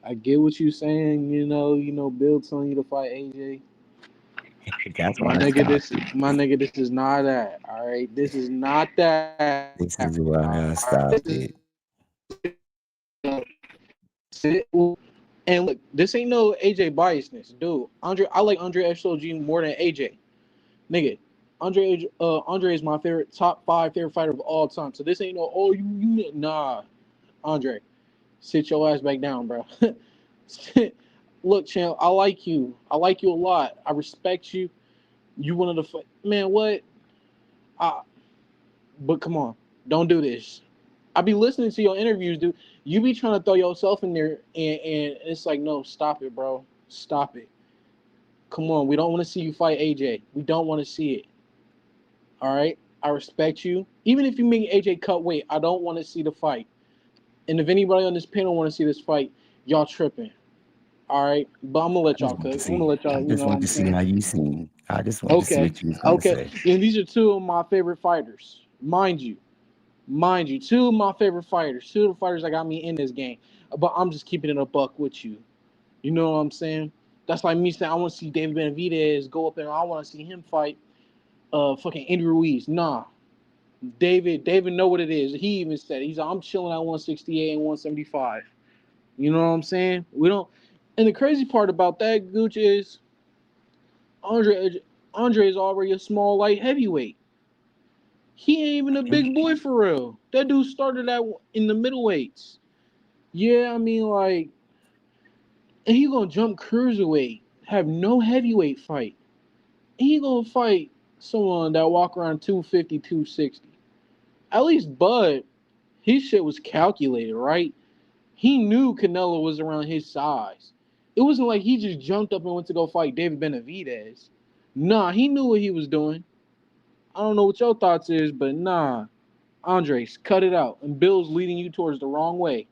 [SPEAKER 2] I get what you saying. You know, Bill telling you to fight AJ.
[SPEAKER 8] That's
[SPEAKER 2] My
[SPEAKER 8] why I
[SPEAKER 2] nigga, this is not that. All right, this is not that.
[SPEAKER 8] This is why I stopped it.
[SPEAKER 2] And look, this ain't no AJ biasness, dude. I like Andre SOG more than AJ. Nigga, Andre is my top 5 favorite fighter of all time. So this ain't no nah. Andre, sit your ass back down, bro. Look, champ, I like you. I like you a lot. I respect you. You wanted to fight. Man, what? But come on, don't do this. I be listening to your interviews, dude. You be trying to throw yourself in there, and it's like, no, stop it, bro. Stop it. Come on, we don't want to see you fight AJ. We don't want to see it. All right? I respect you. Even if you make AJ cut weight, I don't want to see the fight. And if anybody on this panel want to see this fight, y'all tripping. All right? But I'm going to let y'all cook. I'm going to let y'all,
[SPEAKER 8] I just want to see how you sing. I just want to see what you was going to say.
[SPEAKER 2] And these are 2 of my favorite fighters. Mind you, 2 of my favorite fighters. 2 of the fighters that got me in this game. But I'm just keeping it a buck with you. You know what I'm saying? That's like me saying I want to see David Benavidez go up there. I want to see him fight fucking Andy Ruiz. Nah. David know what it is. He even said he's like, I'm chilling at 168 and 175. You know what I'm saying? We don't. And the crazy part about that, Gooch, is Andre is already a small light heavyweight. He ain't even a big boy for real. That dude started out in the middleweights. Yeah, I mean, like, and he gonna jump cruiserweight, have no heavyweight fight. And he gonna fight someone that walk around 250, 260. At least Bud, his shit was calculated, right? He knew Canelo was around his size. It wasn't like he just jumped up and went to go fight David Benavidez. Nah, he knew what he was doing. I don't know what your thoughts is, but nah. Andres, cut it out. And Bill's leading you towards the wrong way.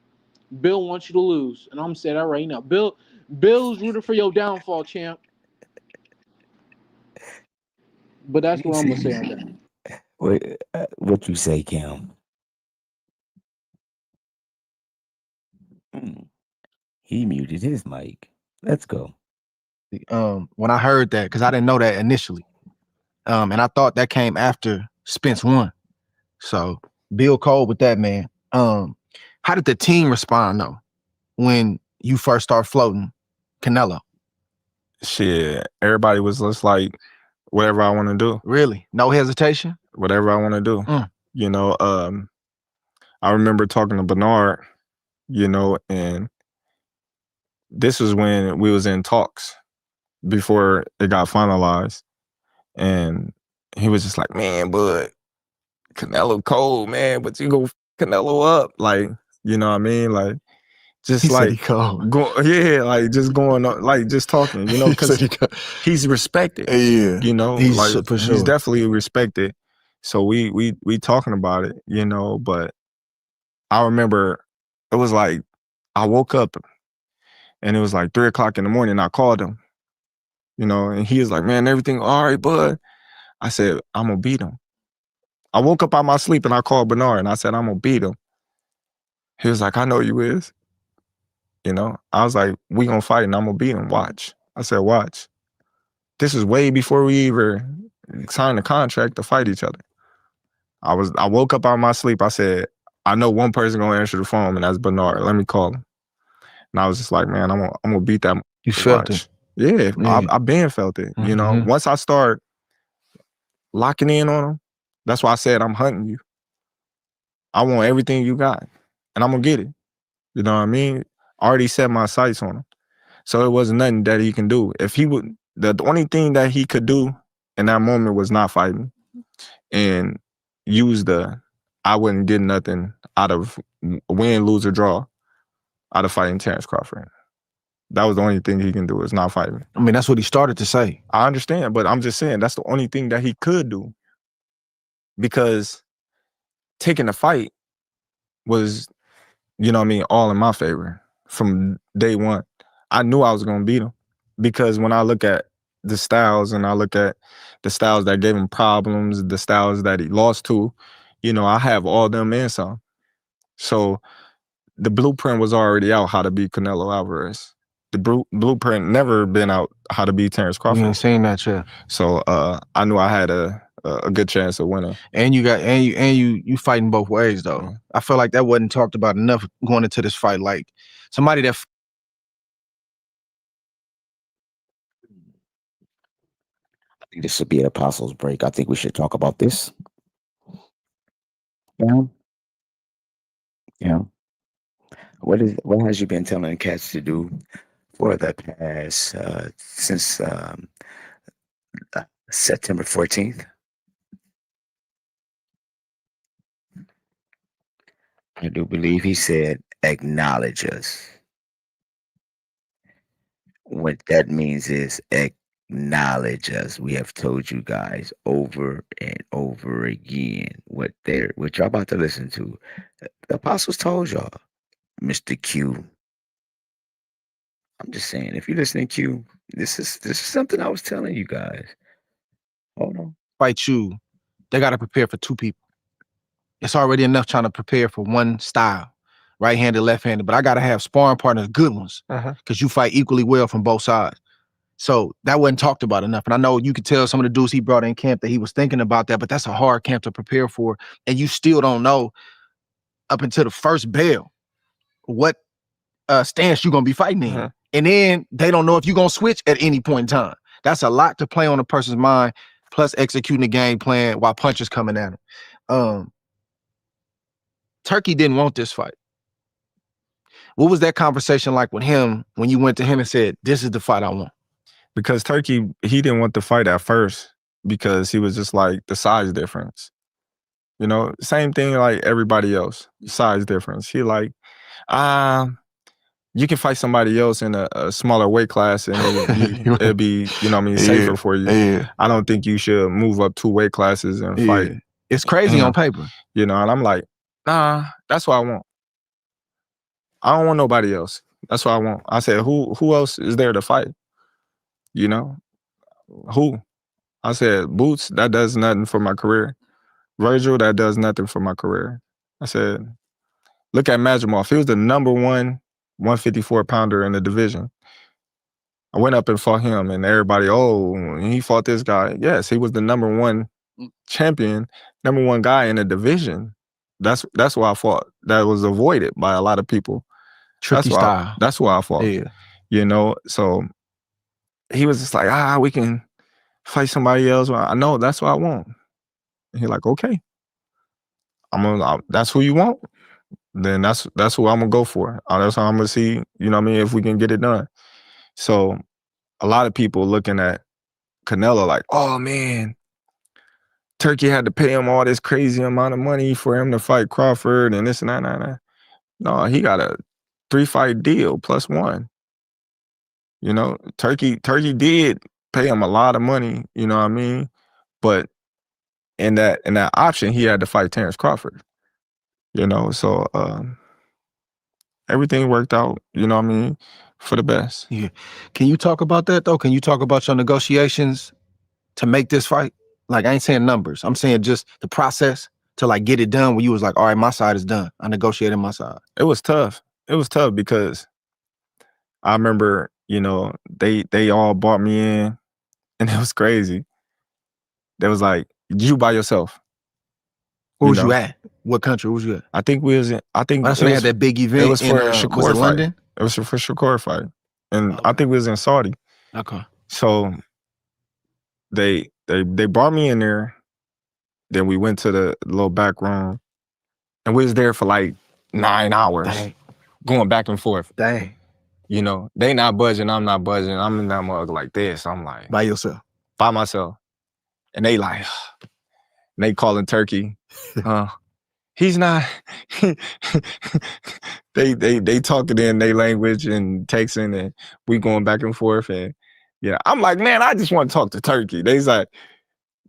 [SPEAKER 2] Bill wants you to lose. And I'm saying that right now. Bill's rooting for your downfall, champ. But that's what I'm going to say on that.
[SPEAKER 8] What you say, Cam? He muted his mic. Let's go.
[SPEAKER 3] When I heard that, because I didn't know that initially, and I thought that came after Spence won. So Bill Cole with that, man. How did the team respond though when you first start floating Canelo?
[SPEAKER 11] Shit, everybody was just like, whatever I want to do.
[SPEAKER 3] Really? No hesitation?
[SPEAKER 11] Whatever I want to do. You know, I remember talking to Bernard, you know, and this was when we was in talks before it got finalized. And he was just like, man, but Canelo cold, man, but you go Canelo up. Like, you know what I mean? Like, just
[SPEAKER 3] He
[SPEAKER 11] like,
[SPEAKER 3] said he cold.
[SPEAKER 11] like just going on, like just talking, you know, because he's respected.
[SPEAKER 3] Yeah.
[SPEAKER 11] You know,
[SPEAKER 3] He's
[SPEAKER 11] like
[SPEAKER 3] for sure.
[SPEAKER 11] he's definitely respected. So we talking about it, you know, but I remember it was like I woke up and it was like 3 o'clock in the morning. I called him, you know, and he was like, man, everything all right, bud. I said, I'm gonna beat him. I woke up out my sleep and I called Bernard and I said, I'm gonna beat him. He was like, I know you is. You know, I was like, we gonna fight and I'm gonna beat him. Watch. I said, watch. This is way before we even signed the contract to fight each other. I woke up out of my sleep. I said, I know one person gonna answer the phone and that's Bernard. Let me call him. And I was just like, man, I'm gonna beat that.
[SPEAKER 3] You felt it?
[SPEAKER 11] Yeah. I've been felt it. You know, once I start locking in on him, that's why I said I'm hunting you. I want everything you got and I'm gonna get it. You know what I mean? I already set my sights on him. So it wasn't nothing that he can do. If he would, the only thing that he could do in that moment was not fighting and use I wouldn't get nothing out of win, lose, or draw out of fighting Terence Crawford. That was the only thing he can do is not fighting.
[SPEAKER 3] I mean, that's what he started to say.
[SPEAKER 11] I understand, but I'm just saying that's the only thing that he could do. Because taking the fight was, you know what I mean, all in my favor from day one. I knew I was going to beat him because when I look at the styles and I look at the styles that gave him problems, the styles that he lost to, you know, I have all them and some. So the blueprint was already out how to beat Canelo Alvarez. The blueprint never been out how to beat Terence Crawford.
[SPEAKER 3] You ain't seen that yet.
[SPEAKER 11] So I knew I had a good chance of winning.
[SPEAKER 3] And you fighting both ways though.
[SPEAKER 11] Mm-hmm.
[SPEAKER 3] I feel like that wasn't talked about enough going into this fight. Like somebody that
[SPEAKER 8] I think this should be an apostles break. I think we should talk about this. Yeah. What has you been telling cats to do for the past since September 14th? I do believe he said acknowledge us. What that means is acknowledge us. We have told you guys over and over again what y'all about to listen to. The apostles told y'all, Mr. Q. I'm just saying, if you're listening, Q, this is something I was telling you guys. Hold on.
[SPEAKER 3] Fight you, they got to prepare for two people. It's already enough trying to prepare for one style, right-handed, left-handed, but I got to have sparring partners, good ones, because you fight equally well from both sides. So that wasn't talked about enough. And I know you could tell some of the dudes he brought in camp that he was thinking about that, but that's a hard camp to prepare for. And you still don't know up until the first bell what stance you're going to be fighting in. And then they don't know if you're going to switch at any point in time. That's a lot to play on a person's mind, plus executing a game plan while punches coming at him. Turkey didn't want this fight. What was that conversation like with him when you went to him and said, this is the fight I want?
[SPEAKER 11] Because Turkey, he didn't want the fight at first because he was just like the size difference. You know, same thing like everybody else, size difference. He like, you can fight somebody else in a smaller weight class and it'd be, you know what I mean, safer for you.
[SPEAKER 3] Yeah.
[SPEAKER 11] I don't think you should move up 2 weight classes and fight.
[SPEAKER 3] It's crazy on paper.
[SPEAKER 11] You know, and I'm like, nah, that's what I want. I don't want nobody else. That's what I want. I said, who else is there to fight? You know? Who? I said, Boots, that does nothing for my career. Virgil, that does nothing for my career. I said, look at Majimov. He was the number 1 154 pounder in the division. I went up and fought him, and everybody, he fought this guy. Yes, he was the number 1 champion, number 1 guy in the division. That's why I fought. That was avoided by a lot of people.
[SPEAKER 3] Tricky style.
[SPEAKER 11] That's why I fought.
[SPEAKER 3] Yeah.
[SPEAKER 11] You know, so he was just like, we can fight somebody else. I know that's what I want. And he like, okay, that's who you want. Then that's who I'm gonna go for. That's how I'm gonna see. You know what I mean? If we can get it done. So a lot of people looking at Canelo like, oh man, Turkey had to pay him all this crazy amount of money for him to fight Crawford and this and that. No, he got a 3-fight deal plus 1. You know, Turkey did pay him a lot of money, you know what I mean? But in that option, he had to fight Terence Crawford. You know, so everything worked out, you know what I mean, for the best.
[SPEAKER 3] Yeah. Can you talk about that though? Can you talk about your negotiations to make this fight? Like, I ain't saying numbers. I'm saying just the process to like get it done where you was like, all right, my side is done. I negotiated my side.
[SPEAKER 11] It was tough. It was tough because I remember, you know, they all brought me in and it was crazy. They was like, you by yourself.
[SPEAKER 3] Where was you at? What country was you at?
[SPEAKER 11] I think we was in,
[SPEAKER 3] that's when they had that big event.
[SPEAKER 11] It was for Shakur
[SPEAKER 3] was it
[SPEAKER 11] fight.
[SPEAKER 3] London?
[SPEAKER 11] It was for Shakur fight. And I think we was in Saudi.
[SPEAKER 3] Okay.
[SPEAKER 11] So they brought me in there. Then we went to the little back room. And we was there for like 9 hours.
[SPEAKER 3] Dang.
[SPEAKER 11] Going back and forth.
[SPEAKER 3] Dang.
[SPEAKER 11] You know, they not budging, I'm not budging. I'm in that mug like this. I'm like.
[SPEAKER 3] By yourself?
[SPEAKER 11] By myself. And they like, and they calling Turkey. He's not, they talking in their language and texting and we going back and forth. And yeah, I'm like, man, I just want to talk to Turkey. They's like,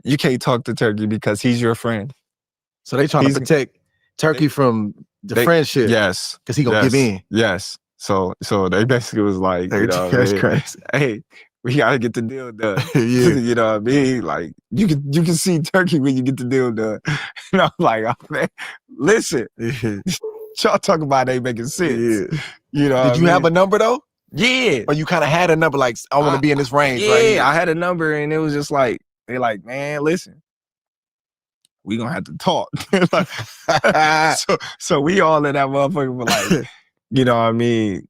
[SPEAKER 11] you can't talk to Turkey because he's your friend.
[SPEAKER 3] So they trying to protect Turkey from the friendship.
[SPEAKER 11] Yes.
[SPEAKER 3] Because he gonna give in.
[SPEAKER 11] Yes. So they basically was like, you know,
[SPEAKER 3] that's crazy.
[SPEAKER 11] Hey, we gotta get the deal done.
[SPEAKER 3] Yeah.
[SPEAKER 11] You know what I mean? Like you can see Turkey when you get the deal done. And I'm like, oh man, listen, y'all talk about it ain't making sense.
[SPEAKER 3] Yeah.
[SPEAKER 11] You know,
[SPEAKER 3] did you have a number though?
[SPEAKER 11] Yeah.
[SPEAKER 3] Or you kind of had a number like I want to be in this range,
[SPEAKER 11] yeah,
[SPEAKER 3] right? Yeah,
[SPEAKER 11] I had a number and it was just like they like, man, listen, we gonna have to talk. so we all in that motherfucker for like, you know what I mean,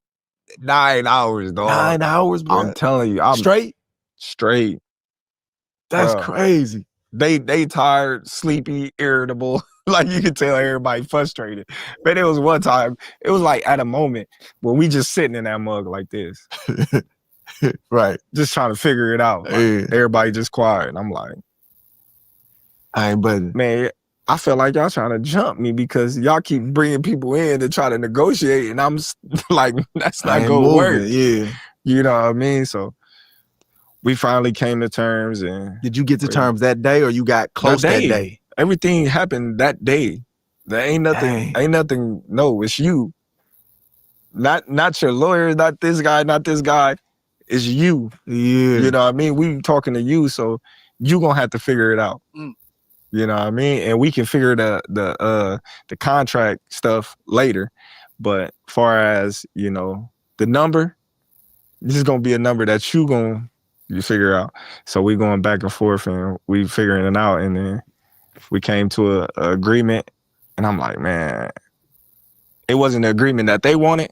[SPEAKER 11] 9 hours, dog.
[SPEAKER 3] 9 hours, bro.
[SPEAKER 11] I'm telling you, I'm
[SPEAKER 3] straight.
[SPEAKER 11] That's
[SPEAKER 3] crazy.
[SPEAKER 11] They tired, sleepy, irritable. Like you could tell everybody frustrated. But it was one time, it was like at a moment where we just sitting in that mug like this.
[SPEAKER 3] Right.
[SPEAKER 11] Just trying to figure it out. Like, everybody just quiet. And I'm like,
[SPEAKER 3] I ain't budging.
[SPEAKER 11] Man, I feel like y'all trying to jump me because y'all keep bringing people in to try to negotiate. And I'm like, that's not going to work.
[SPEAKER 3] Yeah.
[SPEAKER 11] You know what I mean? So we finally came to terms. And
[SPEAKER 3] did you get to terms that day or you got close that day?
[SPEAKER 11] Everything happened that day. There ain't nothing. No, it's you. Not your lawyer, not this guy. It's you.
[SPEAKER 3] Yeah.
[SPEAKER 11] You know what I mean? We talking to you, so you gonna have to figure it out. You know what I mean? And we can figure the contract stuff later. But far as, you know, the number, this is gonna be a number that you figure out. So we going back and forth and we figuring it out, and then we came to a agreement. And I'm like, man, it wasn't an agreement that they wanted.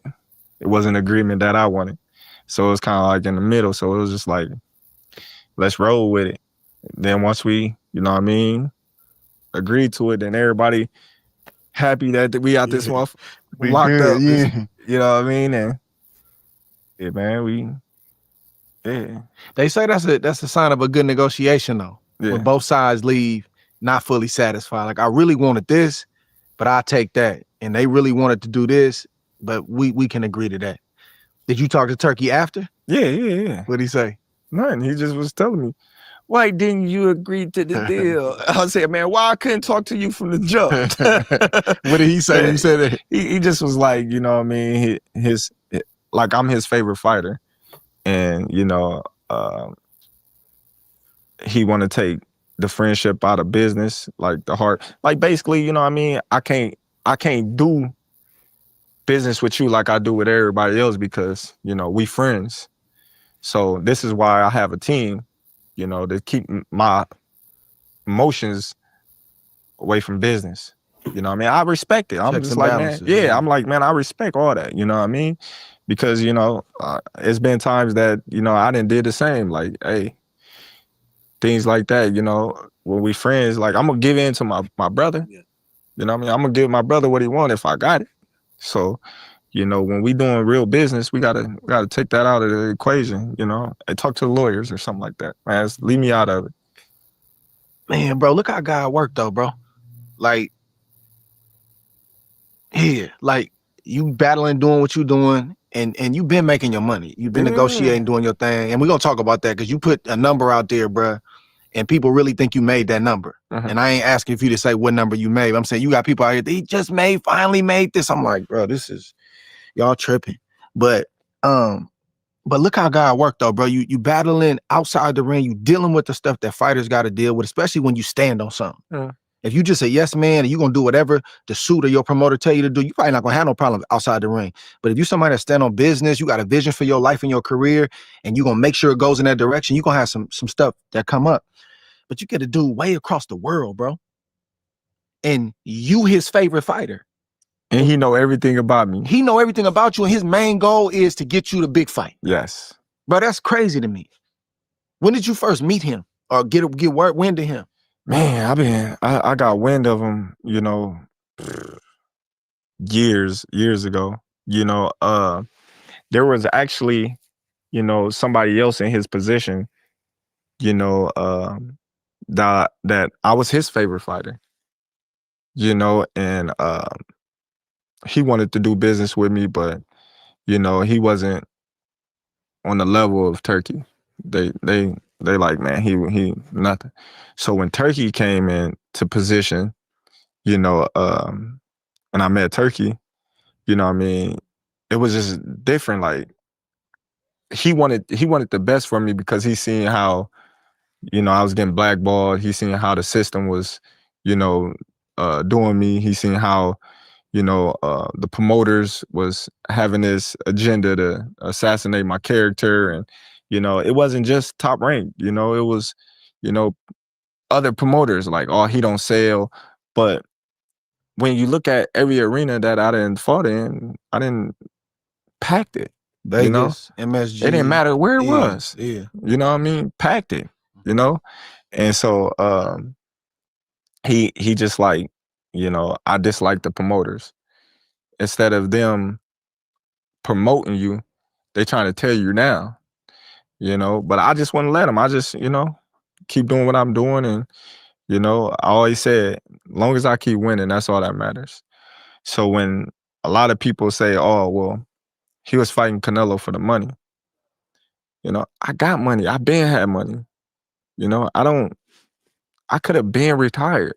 [SPEAKER 11] It wasn't an agreement that I wanted. So it was kind of like in the middle. So it was just like, let's roll with it. Then once we, you know what I mean, agreed to it, then everybody happy that we got this month locked up.
[SPEAKER 3] Yeah.
[SPEAKER 11] You know what I mean? And yeah, man,
[SPEAKER 3] They say that's a sign of a good negotiation though.
[SPEAKER 11] Yeah.
[SPEAKER 3] When both sides leave not fully satisfied. Like I really wanted this, but I take that. And they really wanted to do this, but we can agree to that. Did you talk to Turkey after?
[SPEAKER 11] Yeah.
[SPEAKER 3] What'd he say?
[SPEAKER 11] Nothing. He just was telling me, why didn't you agree to the deal? I said, man, why I couldn't talk to you from the jump?
[SPEAKER 3] What did he say when you said that?
[SPEAKER 11] He just was like, you know what I mean? Like I'm his favorite fighter. And, you know, he want to take the friendship out of business, like the heart. Like basically, you know what I mean? I can't do business with you like I do with everybody else because, you know, we friends. So this is why I have a team, you know, to keep my emotions away from business. You know what I mean? I respect it. I'm
[SPEAKER 3] Checks
[SPEAKER 11] just
[SPEAKER 3] and
[SPEAKER 11] like,
[SPEAKER 3] balances,
[SPEAKER 11] man,
[SPEAKER 3] yeah.
[SPEAKER 11] I'm like, man, I respect all that. You know what I mean? Because, you know, it's been times that, you know, I didn't did the same. Like, hey, things like that, you know, when we friends, like I'm gonna give in to my brother.
[SPEAKER 3] Yeah.
[SPEAKER 11] You know what I mean? I'm gonna give my brother what he want if I got it. So, you know, when we doing real business, we gotta take that out of the equation, you know, and talk to the lawyers or something like that. Man, leave me out of it.
[SPEAKER 3] Man, bro, look how God worked though, bro. Like, yeah, like you battling, doing what you doing, and you've been making your money. You've been negotiating, doing your thing. And we're gonna talk about that because you put a number out there, bro, and people really think you made that number. And I ain't asking for you to say what number you made. I'm saying you got people out here, they just finally made this. I'm like, bro, this is y'all tripping. But look how God worked though, bro. You battling outside the ring, you dealing with the stuff that fighters got to deal with, especially when you stand on something. If you just a yes man and you're gonna do whatever the suit or your promoter tell you to do, you probably not gonna have no problem outside the ring. But if you somebody that stand on business, you got a vision for your life and your career, and you're gonna make sure it goes in that direction, you're gonna have some stuff that come up. But you get a dude way across the world, bro. And you his favorite fighter.
[SPEAKER 11] And he know everything about me.
[SPEAKER 3] He know everything about you, and his main goal is to get you the big fight.
[SPEAKER 11] Yes.
[SPEAKER 3] Bro, that's crazy to me. When did you first meet him or get wind to him?
[SPEAKER 11] Man, I got wind of him, you know, years ago. You know, there was actually, you know, somebody else in his position, you know, that I was his favorite fighter. You know, and he wanted to do business with me, but you know, he wasn't on the level of Turkey. They like, man, he nothing. So when Turkey came into position, you know, and I met Turkey, you know what I mean, it was just different. Like he wanted the best for me because he seen how, you know, I was getting blackballed. He seen how the system was, you know, doing me. He seen how, you know, the promoters was having this agenda to assassinate my character. And, you know, it wasn't just Top Rank, you know, it was, you know, other promoters like, oh, he don't sell. But when you look at every arena that I didn't fought in, I didn't packed it.
[SPEAKER 3] Vegas,
[SPEAKER 11] you know?
[SPEAKER 3] MSG.
[SPEAKER 11] It didn't matter where it was.
[SPEAKER 3] Yeah.
[SPEAKER 11] You know what I mean? Packed it, you know? And so he just like, you know, I dislike the promoters. Instead of them promoting you, they trying to tear you down, you know? But I just wouldn't let them. I just, you know, keep doing what I'm doing. And, you know, I always said, as long as I keep winning, that's all that matters. So when a lot of people say, oh, well, he was fighting Canelo for the money. You know, I got money. I been had money. You know, I could have been retired.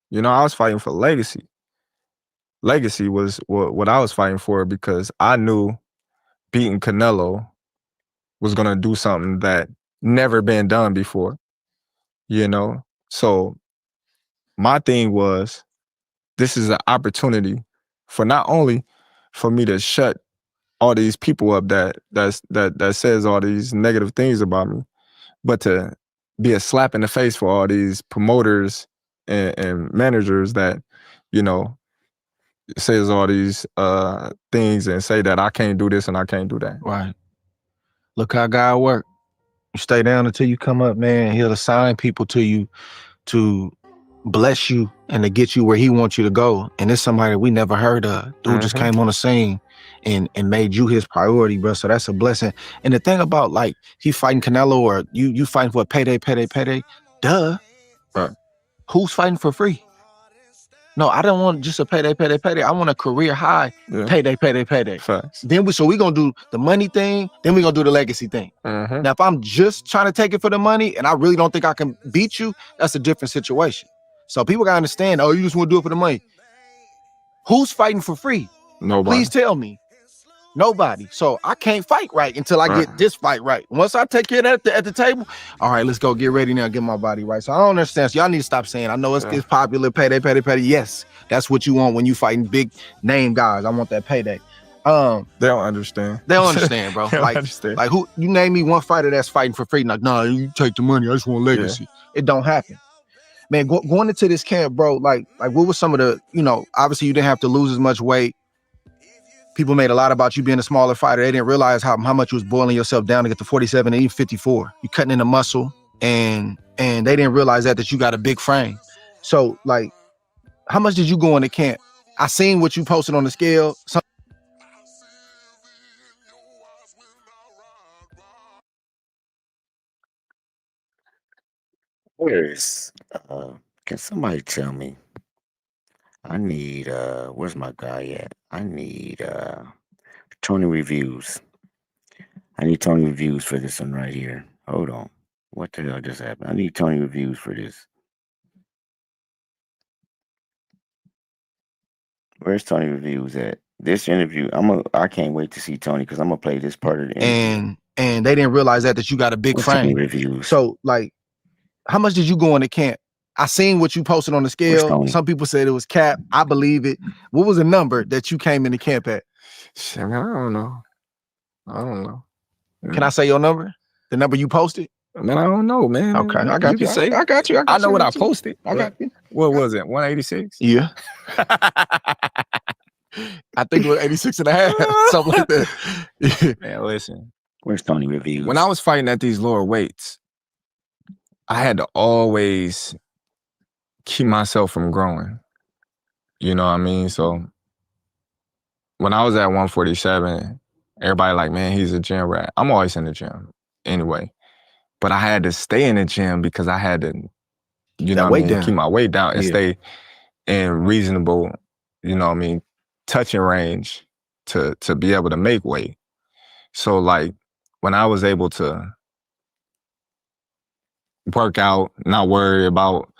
[SPEAKER 11] You know, I was fighting for legacy. Legacy was what I was fighting for because I knew beating Canelo was going to do something that never been done before, you know? So my thing was, this is an opportunity for not only for me to shut all these people up that says all these negative things about me, but to be a slap in the face for all these promoters and managers that, you know, says all these things and say that I can't do this and I can't do that.
[SPEAKER 3] Right. Look how God work. You stay down until you come up, man. He'll assign people to you to bless you and to get you where he wants you to go. And it's somebody that we never heard of. Dude just came on the scene and made you his priority, bro. So that's a blessing. And the thing about like he fighting Canelo or you fighting for a payday. Duh.
[SPEAKER 11] Right.
[SPEAKER 3] Who's fighting for free? No, I don't want just a payday. I want a career high payday.
[SPEAKER 11] Facts.
[SPEAKER 3] Then we gonna do the money thing, then we gonna do the legacy thing. Now, if I'm just trying to take it for the money and I really don't think I can beat you, that's a different situation. So people gotta understand, oh, you just want to do it for the money. Who's fighting for free?
[SPEAKER 11] Nobody.
[SPEAKER 3] Please tell me. Nobody. So I can't fight right until I get this fight right. Once I take care of that at the table, all right, let's go get ready now, get my body right. So I don't understand. So y'all need to stop saying, I know it's popular, payday. Yes, that's what you want when you fighting big name guys. I want that payday.
[SPEAKER 11] They don't understand.
[SPEAKER 3] They don't understand, bro. Like who? You name me one fighter that's fighting for free. Like, nah, you take the money. I just want legacy. It don't happen. Man, going into this camp, bro, like what was some of the, obviously you didn't have to lose as much weight. People made a lot about you being a smaller fighter. They didn't realize how much you was boiling yourself down to get to 47 and even 54. You cutting into muscle, and they didn't realize that you got a big frame. So, like, how much did you go into camp? I seen what you posted on the scale.
[SPEAKER 8] Can somebody tell me? I need, where's my guy at? I need, Tony reviews. I need Tony reviews for this one right here. Hold on. What the hell just happened? I need Tony reviews for this. Where's Tony reviews at? This interview, I can't wait to see Tony because I'm gonna play this part of the interview.
[SPEAKER 3] And they didn't realize that you got a big frame.
[SPEAKER 8] Reviews.
[SPEAKER 3] So, like, how much did you go into camp? I seen what you posted on the scale. Some people said it was cap. I believe it. What was the number that you came into camp at?
[SPEAKER 11] Shit, man, I don't know.
[SPEAKER 3] Can I say your number? The number you posted?
[SPEAKER 11] Man, I don't know, man.
[SPEAKER 3] Okay, I got you. I got you.
[SPEAKER 11] I know what I posted.
[SPEAKER 3] I got you.
[SPEAKER 11] What was it? 186?
[SPEAKER 3] Yeah. I think it was 86 and a half, something like that.
[SPEAKER 11] Man, listen.
[SPEAKER 8] Where's Tony reviews?
[SPEAKER 11] When I was fighting at these lower weights, I had to always keep myself from growing. You know what I mean? So when I was at 147, everybody like, man, he's a gym rat. I'm always in the gym anyway. But I had to stay in the gym because I had to, keep my weight down and stay in reasonable, touching range to be able to make weight. So like when I was able to work out, not worry about,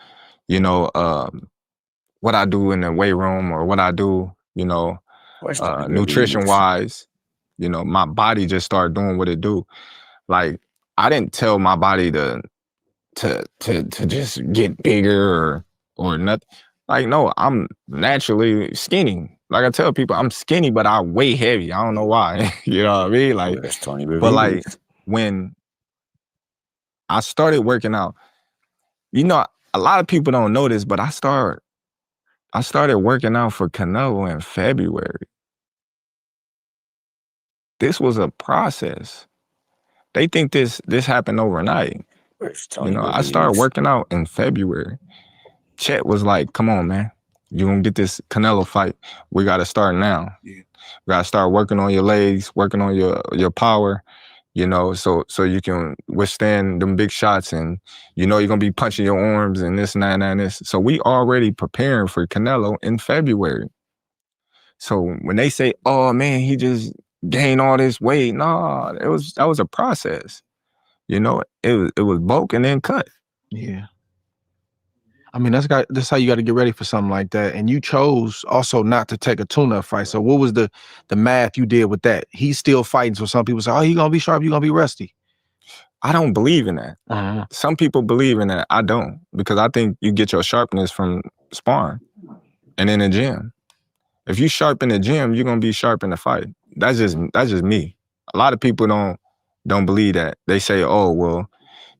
[SPEAKER 11] what I do in the weight room or what I do, nutrition wise, my body just started doing what it do. Like I didn't tell my body to just get bigger or nothing. Like, no, I'm naturally skinny. Like I tell people, I'm skinny, but I weigh heavy. I don't know why. You know what I mean? Like, but like when I started working out, a lot of people don't know this, but I started working out for Canelo in February. This was a process. They think this happened overnight. I started working out in February. Chet was like, come on, man. You're going to get this Canelo fight. We got to start now. Yeah. We got to start working on your legs, working on your power, so you can withstand them big shots and, you're going to be punching your arms and this and that and this. So we already preparing for Canelo in February. So when they say, oh, man, he just gained all this weight. No, that was a process. It was bulk and then cut.
[SPEAKER 3] Yeah. I mean, that's how you got to get ready for something like that. And you chose also not to take a tune-up fight. So what was the math you did with that? He's still fighting. So some people say, oh, he's going to be sharp. You're going to be rusty.
[SPEAKER 11] I don't believe in that. Uh-huh. Some people believe in that. I don't, because I think you get your sharpness from sparring and in the gym. If you sharp in the gym, you're going to be sharp in the fight. That's just me. A lot of people don't believe that. They say, oh, well,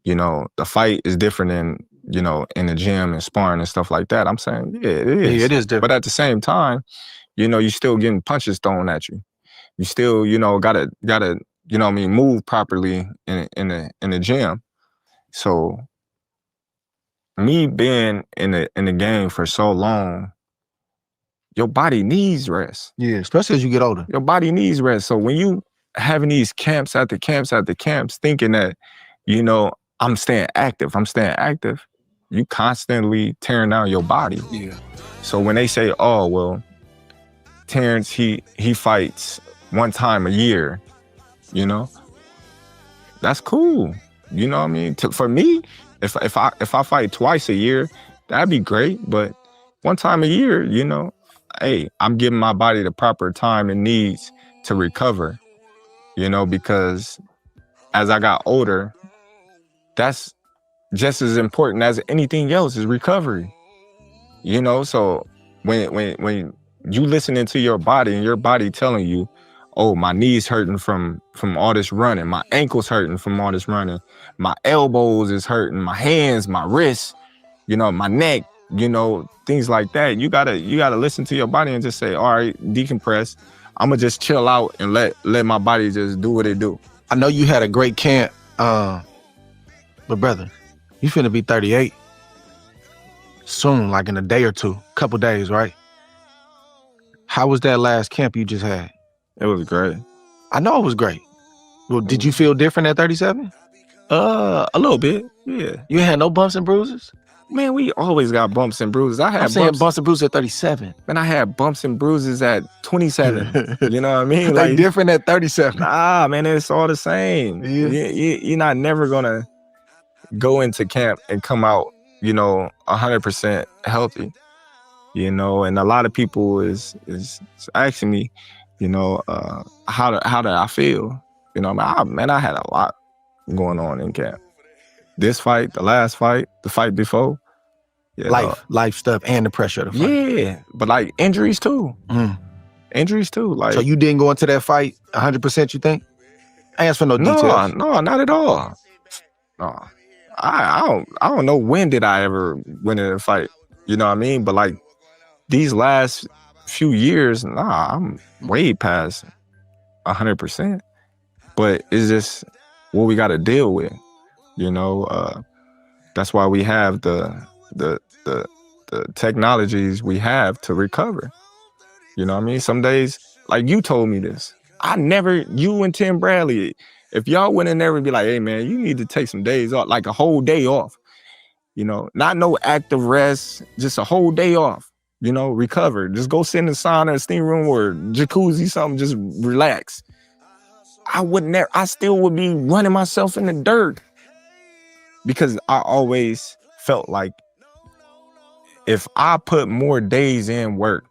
[SPEAKER 11] the fight is different than, in the gym and sparring and stuff like that. I'm saying, yeah, it is.
[SPEAKER 3] Yeah, it is different.
[SPEAKER 11] But at the same time, you're still getting punches thrown at you. You still, gotta, move properly in the gym. So me being in the game for so long, your body needs rest.
[SPEAKER 3] Yeah, especially as you get older.
[SPEAKER 11] Your body needs rest. So when you having these camps after camps after camps, thinking that, I'm staying active, you constantly tearing down your body.
[SPEAKER 3] Yeah.
[SPEAKER 11] So when they say, oh, well, Terence, he fights one time a year, that's cool. You know what I mean? For me, if I fight twice a year, that'd be great. But one time a year, hey, I'm giving my body the proper time it needs to recover, you know, because as I got older, that's just as important as anything else is recovery, you know? So when you listening to your body and your body telling you, oh, my knees hurting from all this running, my ankles hurting from all this running, my elbows is hurting, my hands, my wrists, you know, my neck, you know, things like that. You gotta listen to your body and just say, all right, decompress. I'm gonna just chill out and let my body just do what it do.
[SPEAKER 3] I know you had a great camp, but brother, you finna be 38 soon, like in a day or two, couple days, right? How was that last camp you just had?
[SPEAKER 11] It was great.
[SPEAKER 3] I know it was great. Well, did you feel different at 37?
[SPEAKER 11] A little bit, yeah.
[SPEAKER 3] You had no bumps and bruises?
[SPEAKER 11] Man, we always got bumps and bruises.
[SPEAKER 3] I'm saying bumps and bruises at 37.
[SPEAKER 11] Man, I had bumps and bruises at 27. You know what I mean?
[SPEAKER 3] Like different at 37.
[SPEAKER 11] Nah, man, it's all the same.
[SPEAKER 3] Yeah.
[SPEAKER 11] You're not never gonna go into camp and come out, you know, 100% healthy. You know, and a lot of people is asking me, you know, how did I feel? You know, I had a lot going on in camp. This fight, the last fight, the fight before.
[SPEAKER 3] Life stuff and the pressure of the fight.
[SPEAKER 11] Yeah, but like injuries too. Injuries too. Like,
[SPEAKER 3] so you didn't go into that fight 100%, you think? I asked for no details.
[SPEAKER 11] No, not at all. No. I don't know when did I ever win in a fight. You know what I mean? But like these last few years, I'm way past 100%. But it's just what we got to deal with. You know, that's why we have the technologies we have to recover. You know what I mean? Some days, like you told me this, you and Tim Bradley, if y'all went in there and be like, hey man, you need to take some days off, like a whole day off, you know, not no active rest, just a whole day off, you know, recover. Just go sit in the sauna, steam room or jacuzzi, something, just relax. I still would be running myself in the dirt. Because I always felt like if I put more days in work,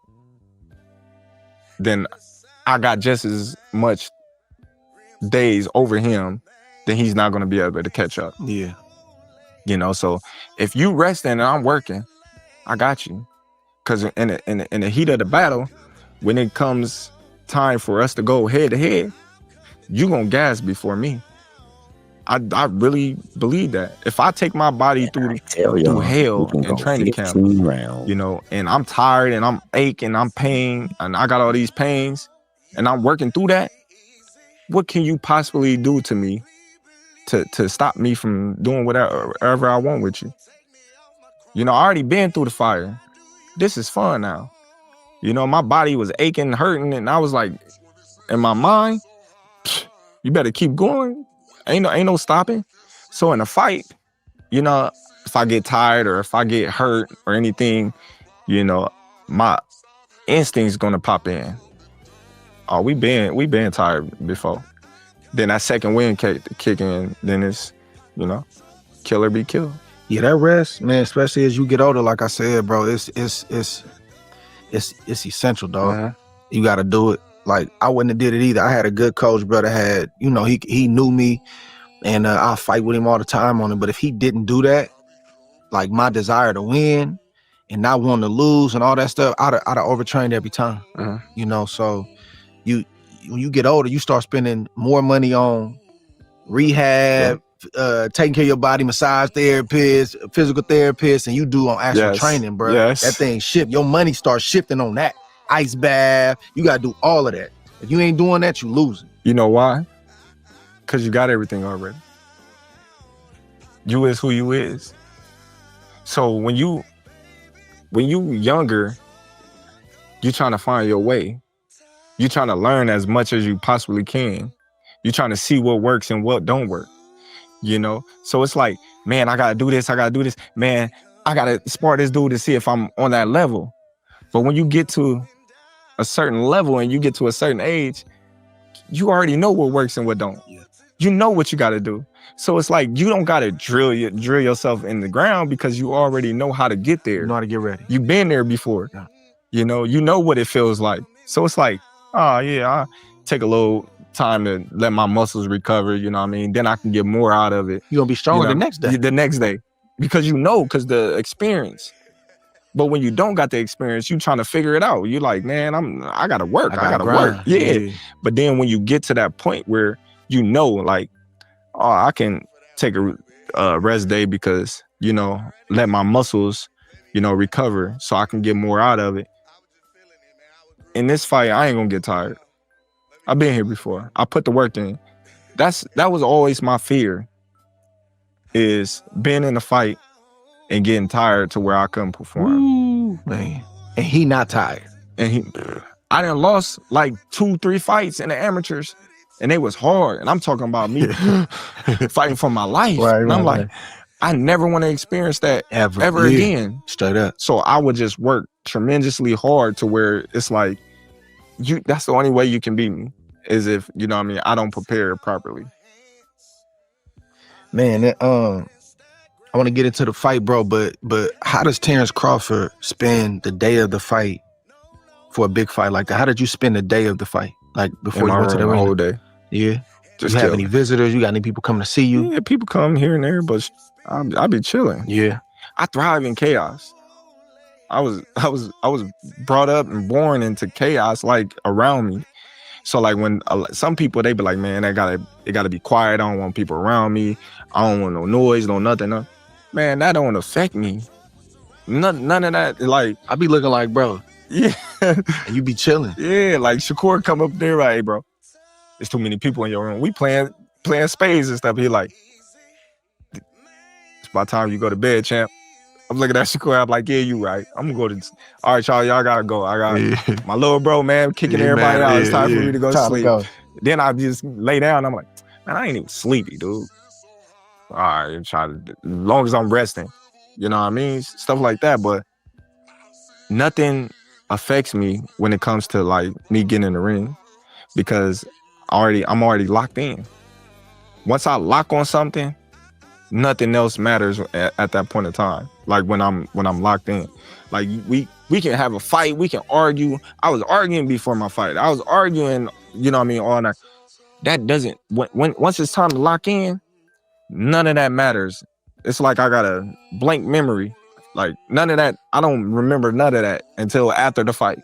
[SPEAKER 11] then I got just as much days over him, then he's not going to be able to catch up.
[SPEAKER 3] Yeah.
[SPEAKER 11] You know, so if you resting and I'm working, I got you. Because in the heat of the battle, when it comes time for us to go head to head, you going to gas before me. I really believe that. If I take my body through hell in training camp, you know, and I'm tired and I'm aching, I'm pain, and I got all these pains, and I'm working through that, what can you possibly do to me to stop me from doing whatever I want with you? You know, I already been through the fire. This is fun now. You know, my body was aching, hurting, and I was like, in my mind, you better keep going. Ain't no stopping. So in a fight, you know, if I get tired or if I get hurt or anything, you know, my instinct's gonna pop in. Oh, we been tired before. Then that second wind kick in, then it's, you know, kill or be killed.
[SPEAKER 3] Yeah, that rest, man, especially as you get older, like I said, bro, it's essential, dog.
[SPEAKER 11] Uh-huh.
[SPEAKER 3] You gotta do it. Like, I wouldn't have did it either. I had a good coach, brother, you know, he knew me, and I fight with him all the time on it. But if he didn't do that, like my desire to win and not wanting to lose and all that stuff, I'd have overtrained every time.
[SPEAKER 11] Uh-huh.
[SPEAKER 3] You know, so when you get older, you start spending more money on rehab, taking care of your body, massage therapist, physical therapist, and you do on actual training, bro.
[SPEAKER 11] Yes.
[SPEAKER 3] That thing shift. Your money starts shifting on that. Ice bath, you gotta do all of that. If you ain't doing that, you losing.
[SPEAKER 11] You know why? Because you got everything already. You is who you is. So when you younger, you trying to find your way. You trying to learn as much as you possibly can. You trying to see what works and what don't work. You know? So it's like, man, I gotta do this. Man, I gotta spar this dude to see if I'm on that level. But when you get to a certain level and you get to a certain age, you already know what works and what don't.
[SPEAKER 3] Yeah.
[SPEAKER 11] You know what you got to do. So it's like you don't got to drill yourself in the ground because you already know how to get there.
[SPEAKER 3] You know how to get ready.
[SPEAKER 11] You've been there before.
[SPEAKER 3] Yeah.
[SPEAKER 11] You know what it feels like. So it's like, oh yeah, I take a little time to let my muscles recover, you know what I mean? Then I can get more out of it.
[SPEAKER 3] You're gonna be stronger the next day.
[SPEAKER 11] The next day. Because because the experience. But when you don't got the experience, you trying to figure it out. You're like, man, I gotta work. I gotta work. Yeah. But then when you get to that point where like, oh, I can take a rest day because, let my muscles, recover so I can get more out of it. In this fight, I ain't gonna get tired. I've been here before. I put the work in. That was always my fear, is being in a fight and getting tired to where I couldn't perform.
[SPEAKER 3] Ooh, man. And he not tired.
[SPEAKER 11] And I done lost like 2-3 fights in the amateurs, and they was hard. And I'm talking about me fighting for my life.
[SPEAKER 3] Right,
[SPEAKER 11] and I'm
[SPEAKER 3] right,
[SPEAKER 11] like, I never want to experience that ever again.
[SPEAKER 3] Straight up.
[SPEAKER 11] So I would just work tremendously hard to where it's like, that's the only way you can beat me, is if, I don't prepare properly.
[SPEAKER 3] Man, I want to get into the fight, bro, but how does Terence Crawford spend the day of the fight for a big fight like that? How did you spend the day of the fight? Like before you went to the ring?
[SPEAKER 11] Whole day.
[SPEAKER 3] Yeah.
[SPEAKER 11] Just
[SPEAKER 3] you have any visitors? You got any people coming to see you?
[SPEAKER 11] Yeah, people come here and there, but I be chilling.
[SPEAKER 3] Yeah.
[SPEAKER 11] I thrive in chaos. I was brought up and born into chaos, like around me. So like when some people, they be like, man, it gotta be quiet. I don't want people around me. I don't want no noise, no nothing. No. Man, that don't affect me. None of that. Like,
[SPEAKER 3] I be looking like, bro.
[SPEAKER 11] Yeah.
[SPEAKER 3] And you be chilling.
[SPEAKER 11] Yeah, like Shakur come up there, like, hey, bro, there's too many people in your room. We playing spades and stuff. He like, it's about time you go to bed, champ. I'm looking at Shakur. I'm like, yeah, you right. I'm gonna go to. All right, y'all gotta go. I got my little bro, man, kicking everybody out. It's time for me to go to sleep. Then I just lay down. I'm like, man, I ain't even sleepy, dude. All right, as long as I'm resting, you know what I mean? Stuff like that. But nothing affects me when it comes to like me getting in the ring, because I'm already locked in. Once I lock on something, nothing else matters at that point in time. Like when I'm locked in, like we can have a fight, we can argue. I was arguing before my fight. I was arguing, you know what I mean, all night. That doesn't, once it's time to lock in, none of that matters. It's like I got a blank memory. Like none of that, I don't remember none of that until after the fight.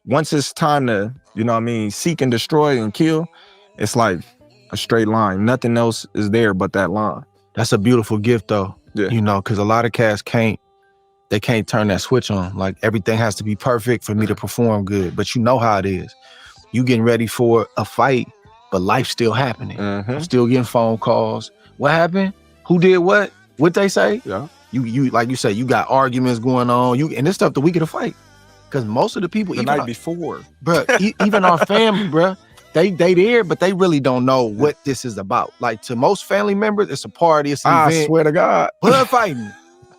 [SPEAKER 11] Once it's time to, you know what I mean, seek and destroy and kill, it's like a straight line. Nothing else is there but that line.
[SPEAKER 3] That's a beautiful gift though.
[SPEAKER 11] Yeah.
[SPEAKER 3] Because a lot of cats can't turn that switch on. Like everything has to be perfect for me to perform good. But you know how it is. You getting ready for a fight, but life's still happening. I'm still getting phone calls. What happened? Who did what? What they say?
[SPEAKER 11] Yeah.
[SPEAKER 3] You like you say, you got arguments going on. And this stuff the week of the fight. Because most of the people,
[SPEAKER 11] the night before,
[SPEAKER 3] bro, even our family, bro, they there, but they really don't know what this is about. Like to most family members, it's a party. It's an event.
[SPEAKER 11] I swear to God,
[SPEAKER 3] Bud fighting,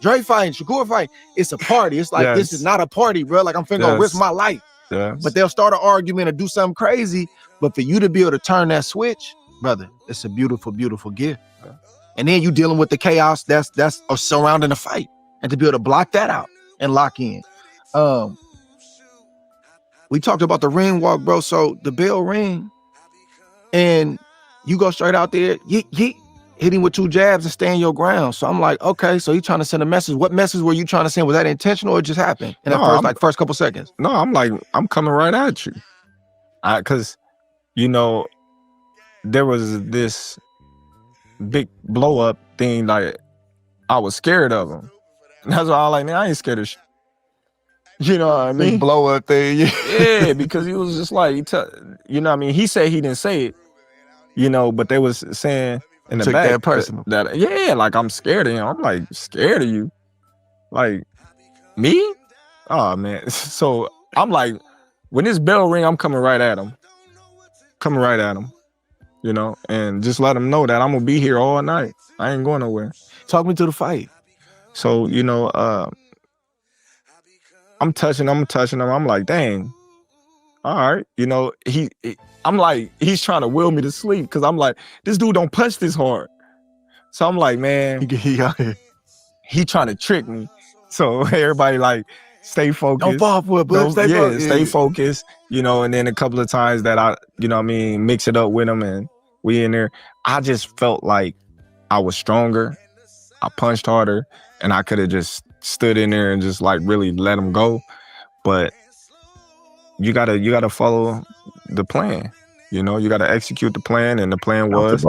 [SPEAKER 3] Dre fighting, Shakur fighting. It's a party. It's like this is not a party, bro. Like I'm finna risk my life.
[SPEAKER 11] Yes.
[SPEAKER 3] But they'll start an argument or do something crazy. But for you to be able to turn that switch, brother, it's a beautiful, beautiful gift. And then you dealing with the chaos that's surrounding the fight, and to be able to block that out and lock in. We talked about the ring walk, bro. So the bell ring, and you go straight out there, hit him with 2 jabs and stand your ground. So I'm like, okay, so you trying to send a message. What message were you trying to send? Was that intentional or it just happened in that first couple seconds?
[SPEAKER 11] No, I'm like, I'm coming right at you. Because, there was this big blow up thing, like I was scared of him. And that's why I like, man, I ain't scared of shit. You know what I mean?
[SPEAKER 3] Big blow up thing.
[SPEAKER 11] Yeah, because he was just like, you know what I mean? He said he didn't say it, but they was saying in the
[SPEAKER 3] Took
[SPEAKER 11] back
[SPEAKER 3] that personal.
[SPEAKER 11] that like I'm scared of him. I'm like, scared of you? Like, me? Oh, man. So I'm like, when this bell ring, I'm coming right at him. And just let him know that I'm gonna be here all night. I ain't going nowhere.
[SPEAKER 3] Talk me to the fight.
[SPEAKER 11] So, I'm touching him. I'm like, dang. All right. I'm like, he's trying to will me to sleep because I'm like, this dude don't punch this hard. So I'm like, man, he trying to trick me. So everybody like stay focused.
[SPEAKER 3] Don't fall for it, but stay focused.
[SPEAKER 11] Stay focused, you know, and then a couple of times that I, you know what I mean, mix it up with him and we in there, I just felt like I was stronger. I punched harder and I could have just stood in there and just like really let him go. But you gotta follow the plan. You know, you gotta execute the plan, and the plan was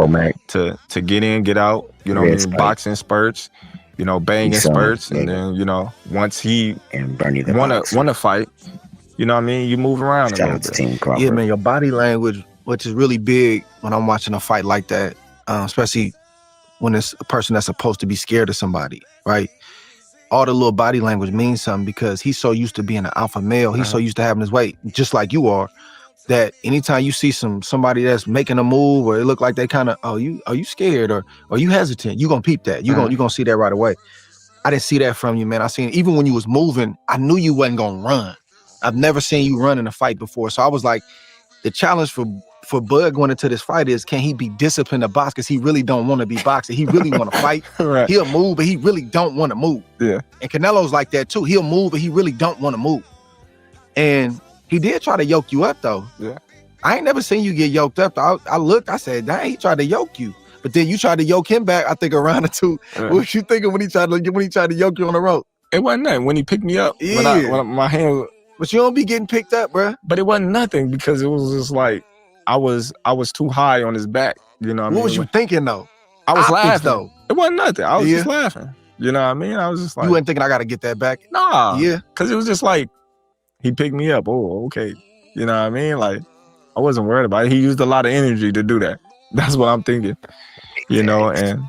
[SPEAKER 11] to get in, get out, you know what I mean, boxing spurts, you know, banging spurts, and then, you know, once he won a fight, you know what I mean, you move around a little bit.
[SPEAKER 3] Yeah, man, your body language, which is really big when I'm watching a fight like that, especially when it's a person that's supposed to be scared of somebody, right? All the little body language means something because he's so used to being an alpha male. He's so used to having his weight, just like you are, that anytime you see somebody that's making a move or it look like they kind of, are you scared or you hesitant, you gonna peep that. You gonna see that right away. I didn't see that from you, man. I seen, even when you was moving, I knew you wasn't gonna run. I've never seen you run in a fight before. So I was like, the challenge for Bud going into this fight is, can he be disciplined to box? Because he really don't want to be boxing. He really want to fight.
[SPEAKER 11] Right.
[SPEAKER 3] He'll move, but he really don't want to move.
[SPEAKER 11] Yeah.
[SPEAKER 3] And Canelo's like that too. He'll move, but he really don't want to move. And he did try to yoke you up though.
[SPEAKER 11] Yeah.
[SPEAKER 3] I ain't never seen you get yoked up. I looked, I said, dang, he tried to yoke you. But then you tried to yoke him back, I think, a round or two.
[SPEAKER 11] Yeah.
[SPEAKER 3] What was you thinking when he tried to yoke you on the rope?
[SPEAKER 11] It wasn't nothing. When he picked me up,
[SPEAKER 3] Yeah.
[SPEAKER 11] when my hand.
[SPEAKER 3] But you don't be getting picked up, bruh.
[SPEAKER 11] But it wasn't nothing because it was just like, I was too high on his back. You know what I mean?
[SPEAKER 3] What was you thinking though?
[SPEAKER 11] I was
[SPEAKER 3] Optics,
[SPEAKER 11] laughing.
[SPEAKER 3] though.
[SPEAKER 11] It wasn't nothing. I was just laughing. You know what I mean? I was just like,
[SPEAKER 3] You wasn't thinking I got to get that back?
[SPEAKER 11] nah.
[SPEAKER 3] Yeah.
[SPEAKER 11] Because it was just like, he picked me up. Oh, okay. You know what I mean? Like, I wasn't worried about it. He used a lot of energy to do that. That's what I'm thinking. You know, and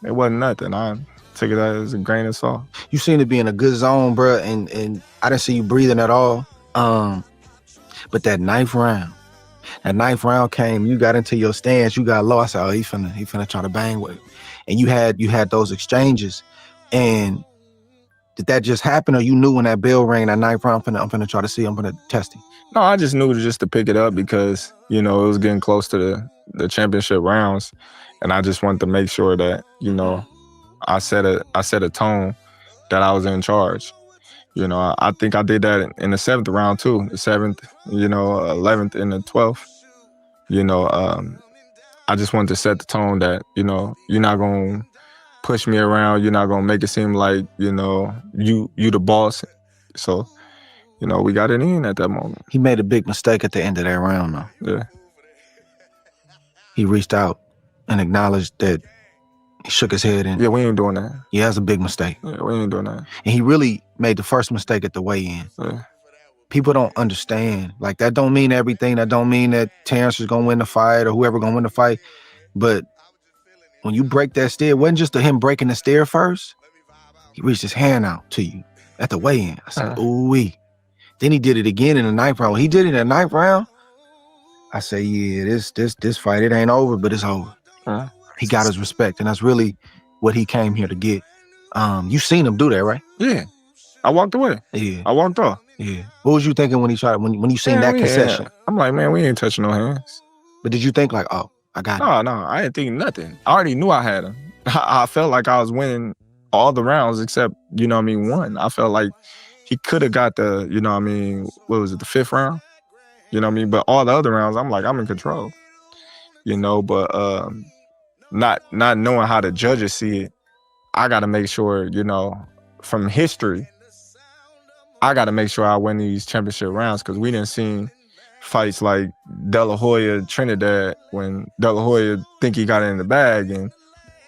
[SPEAKER 11] it wasn't nothing. I took it as a grain of salt.
[SPEAKER 3] You seem to be in a good zone, bro, and I didn't see you breathing at all. But that ninth round came, you got into your stance, you got low. I said, oh, he finna try to bang with it. And you had those exchanges. And did that just happen, or you knew when that bell rang, that ninth round, I'm finna try to see, I'm finna test him?
[SPEAKER 11] No, I just knew just to pick it up because, you know, it was getting close to the championship rounds. And I just wanted to make sure that, you know, I set a tone that I was in charge. You know, I think I did that in the 7th round too. The 7th, you know, 11th and the 12th. You know, I just wanted to set the tone that, you know, you're not gonna push me around. You're not gonna make it seem like, you know, you the boss. So, you know, we got it in at that moment.
[SPEAKER 3] He made a big mistake at the end of that round though.
[SPEAKER 11] Yeah.
[SPEAKER 3] He reached out and acknowledged that he shook his head and
[SPEAKER 11] yeah, we ain't doing that.
[SPEAKER 3] Yeah, that's a big mistake.
[SPEAKER 11] Yeah, we ain't doing that.
[SPEAKER 3] And he really made the first mistake at the weigh-in.
[SPEAKER 11] Yeah.
[SPEAKER 3] People don't understand. Like, that don't mean everything. That don't mean that Terence is gonna win the fight or whoever gonna win the fight. But when you break that stair, it wasn't just him breaking the stair first. He reached his hand out to you at the weigh-in. I said, ooh-wee. Then he did it again in the 9th round. When he did it in the 9th round, I say, yeah, this fight, it ain't over, but it's over. He got his respect, and that's really what he came here to get. You seen him do that, right?
[SPEAKER 11] Yeah. I walked away.
[SPEAKER 3] Yeah.
[SPEAKER 11] I walked off.
[SPEAKER 3] Yeah. What was you thinking when he tried, when you seen that concession?
[SPEAKER 11] I'm like, man, we ain't touching no hands.
[SPEAKER 3] But did you think like, oh, I got him?
[SPEAKER 11] No, I didn't think nothing. I already knew I had him. I felt like I was winning all the rounds except, you know what I mean, one. I felt like he could have got the, you know what I mean, what was it, the 5th round? You know what I mean? But all the other rounds, I'm like, I'm in control. You know, but not knowing how the judges see it, I got to make sure, you know, from history, I got to make sure I win these championship rounds because we didn't see fights like De La Hoya, Trinidad, when De La Hoya think he got it in the bag and,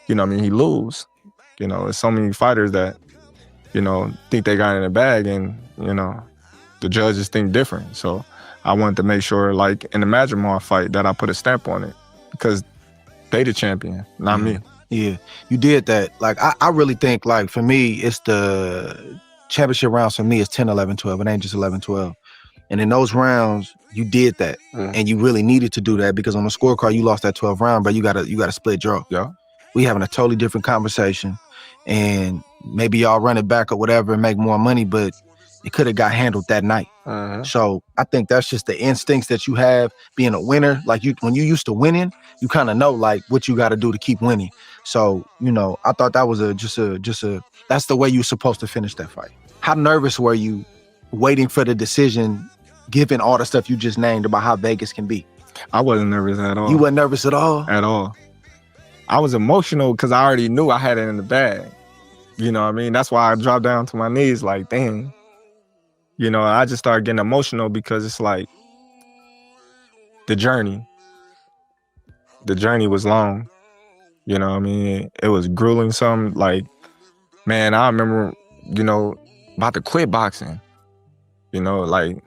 [SPEAKER 11] you know what I mean, he lose. You know, there's so many fighters that, you know, think they got it in the bag and, you know, the judges think different. So I wanted to make sure, like in the Majamar fight, that I put a stamp on it because they the champion, not me.
[SPEAKER 3] Yeah, you did that. Like, I really think, like, for me, it's the championship rounds for me is 10, 11, 12. It ain't just 11, 12. And in those rounds, you did that. And you really needed to do that because on the scorecard, you lost that 12th round, but you got a split draw.
[SPEAKER 11] Yeah.
[SPEAKER 3] We having a totally different conversation. And maybe y'all run it back or whatever and make more money, but it could have got handled that night. So I think that's just the instincts that you have being a winner. Like, when you used to winning, you kind of know like what you got to do to keep winning. So, you know, I thought that was just a that's the way you're supposed to finish that fight. How nervous were you waiting for the decision, given all the stuff you just named about how Vegas can be?
[SPEAKER 11] I wasn't nervous at all.
[SPEAKER 3] You weren't nervous at all?
[SPEAKER 11] At all. I was emotional because I already knew I had it in the bag. You know what I mean? That's why I dropped down to my knees like, dang. You know, I just started getting emotional because it's like the journey was long. You know what I mean? It was grueling. Like, man, I remember, you know, about to quit boxing. You know, like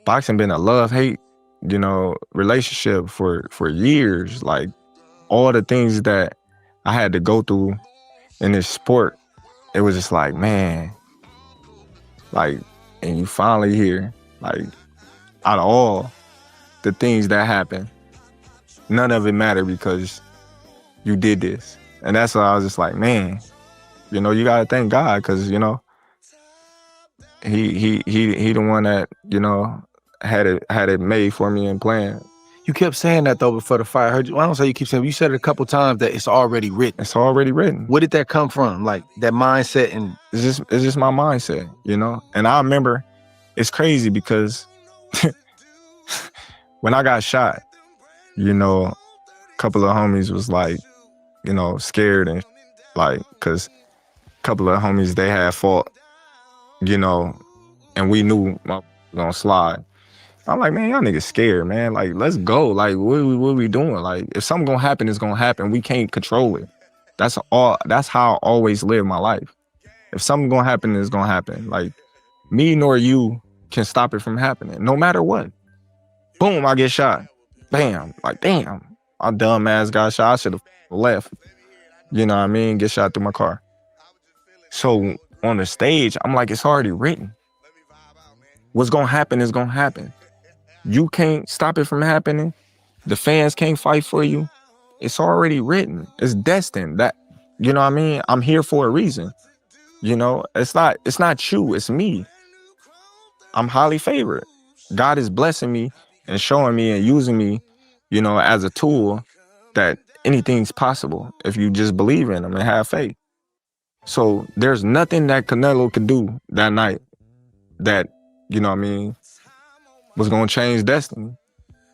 [SPEAKER 11] boxing been a love-hate, you know, relationship for years. Like all the things that I had to go through in this sport, it was just like, man, like, and you finally here, like, out of all the things that happened, none of it mattered because you did this. And that's why I was just like, man, you know, you gotta thank God, because, you know, he the one that, you know, had it made for me and planned.
[SPEAKER 3] You kept saying that though before the fight. I heard you. I don't say you keep saying. You said it a couple times that it's already written.
[SPEAKER 11] It's already written.
[SPEAKER 3] Where did that come from? Like that mindset, and
[SPEAKER 11] it's just my mindset, you know. And I remember, it's crazy because when I got shot, you know, a couple of homies was like, you know, scared and like, cause a couple of homies, they had fought, you know, and we knew my gonna slide. I'm like, man, y'all niggas scared, man. Like, let's go. Like, what we doing? Like, if something gonna happen, it's gonna happen. We can't control it. That's how I always live my life. If something gonna happen, it's gonna happen. Like, me nor you can stop it from happening, no matter what. Boom, I get shot. Bam. Like, damn, my dumb ass got shot. I should have left. You know what I mean? Get shot through my car. So on the stage, I'm like, it's already written. What's gonna happen is gonna happen. You can't stop it from happening. The fans can't fight for you. It's already written. It's destined. That, you know what I mean? I'm here for a reason. You know, it's not you, it's me. I'm highly favored. God is blessing me and showing me and using me, you know, as a tool that anything's possible if you just believe in him and have faith. So there's nothing that Canelo could do that night that, you know what I mean, was gonna change destiny.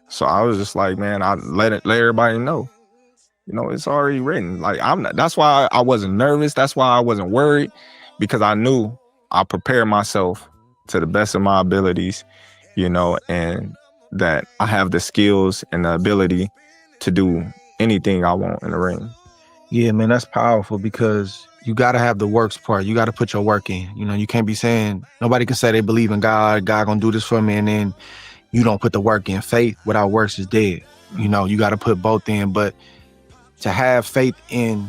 [SPEAKER 11] So I was just like, man, I let everybody know. You know, it's already written. Like, that's why I wasn't nervous. That's why I wasn't worried, because I knew I prepared myself to the best of my abilities, you know, and that I have the skills and the ability to do anything I want in the ring.
[SPEAKER 3] Yeah, man, that's powerful, because you got to have the works part. You got to put your work in. You know, you can't be saying, nobody can say they believe in God gonna do this for me, and then you don't put the work in. Faith without works is dead. You know, you got to put both in. But to have faith in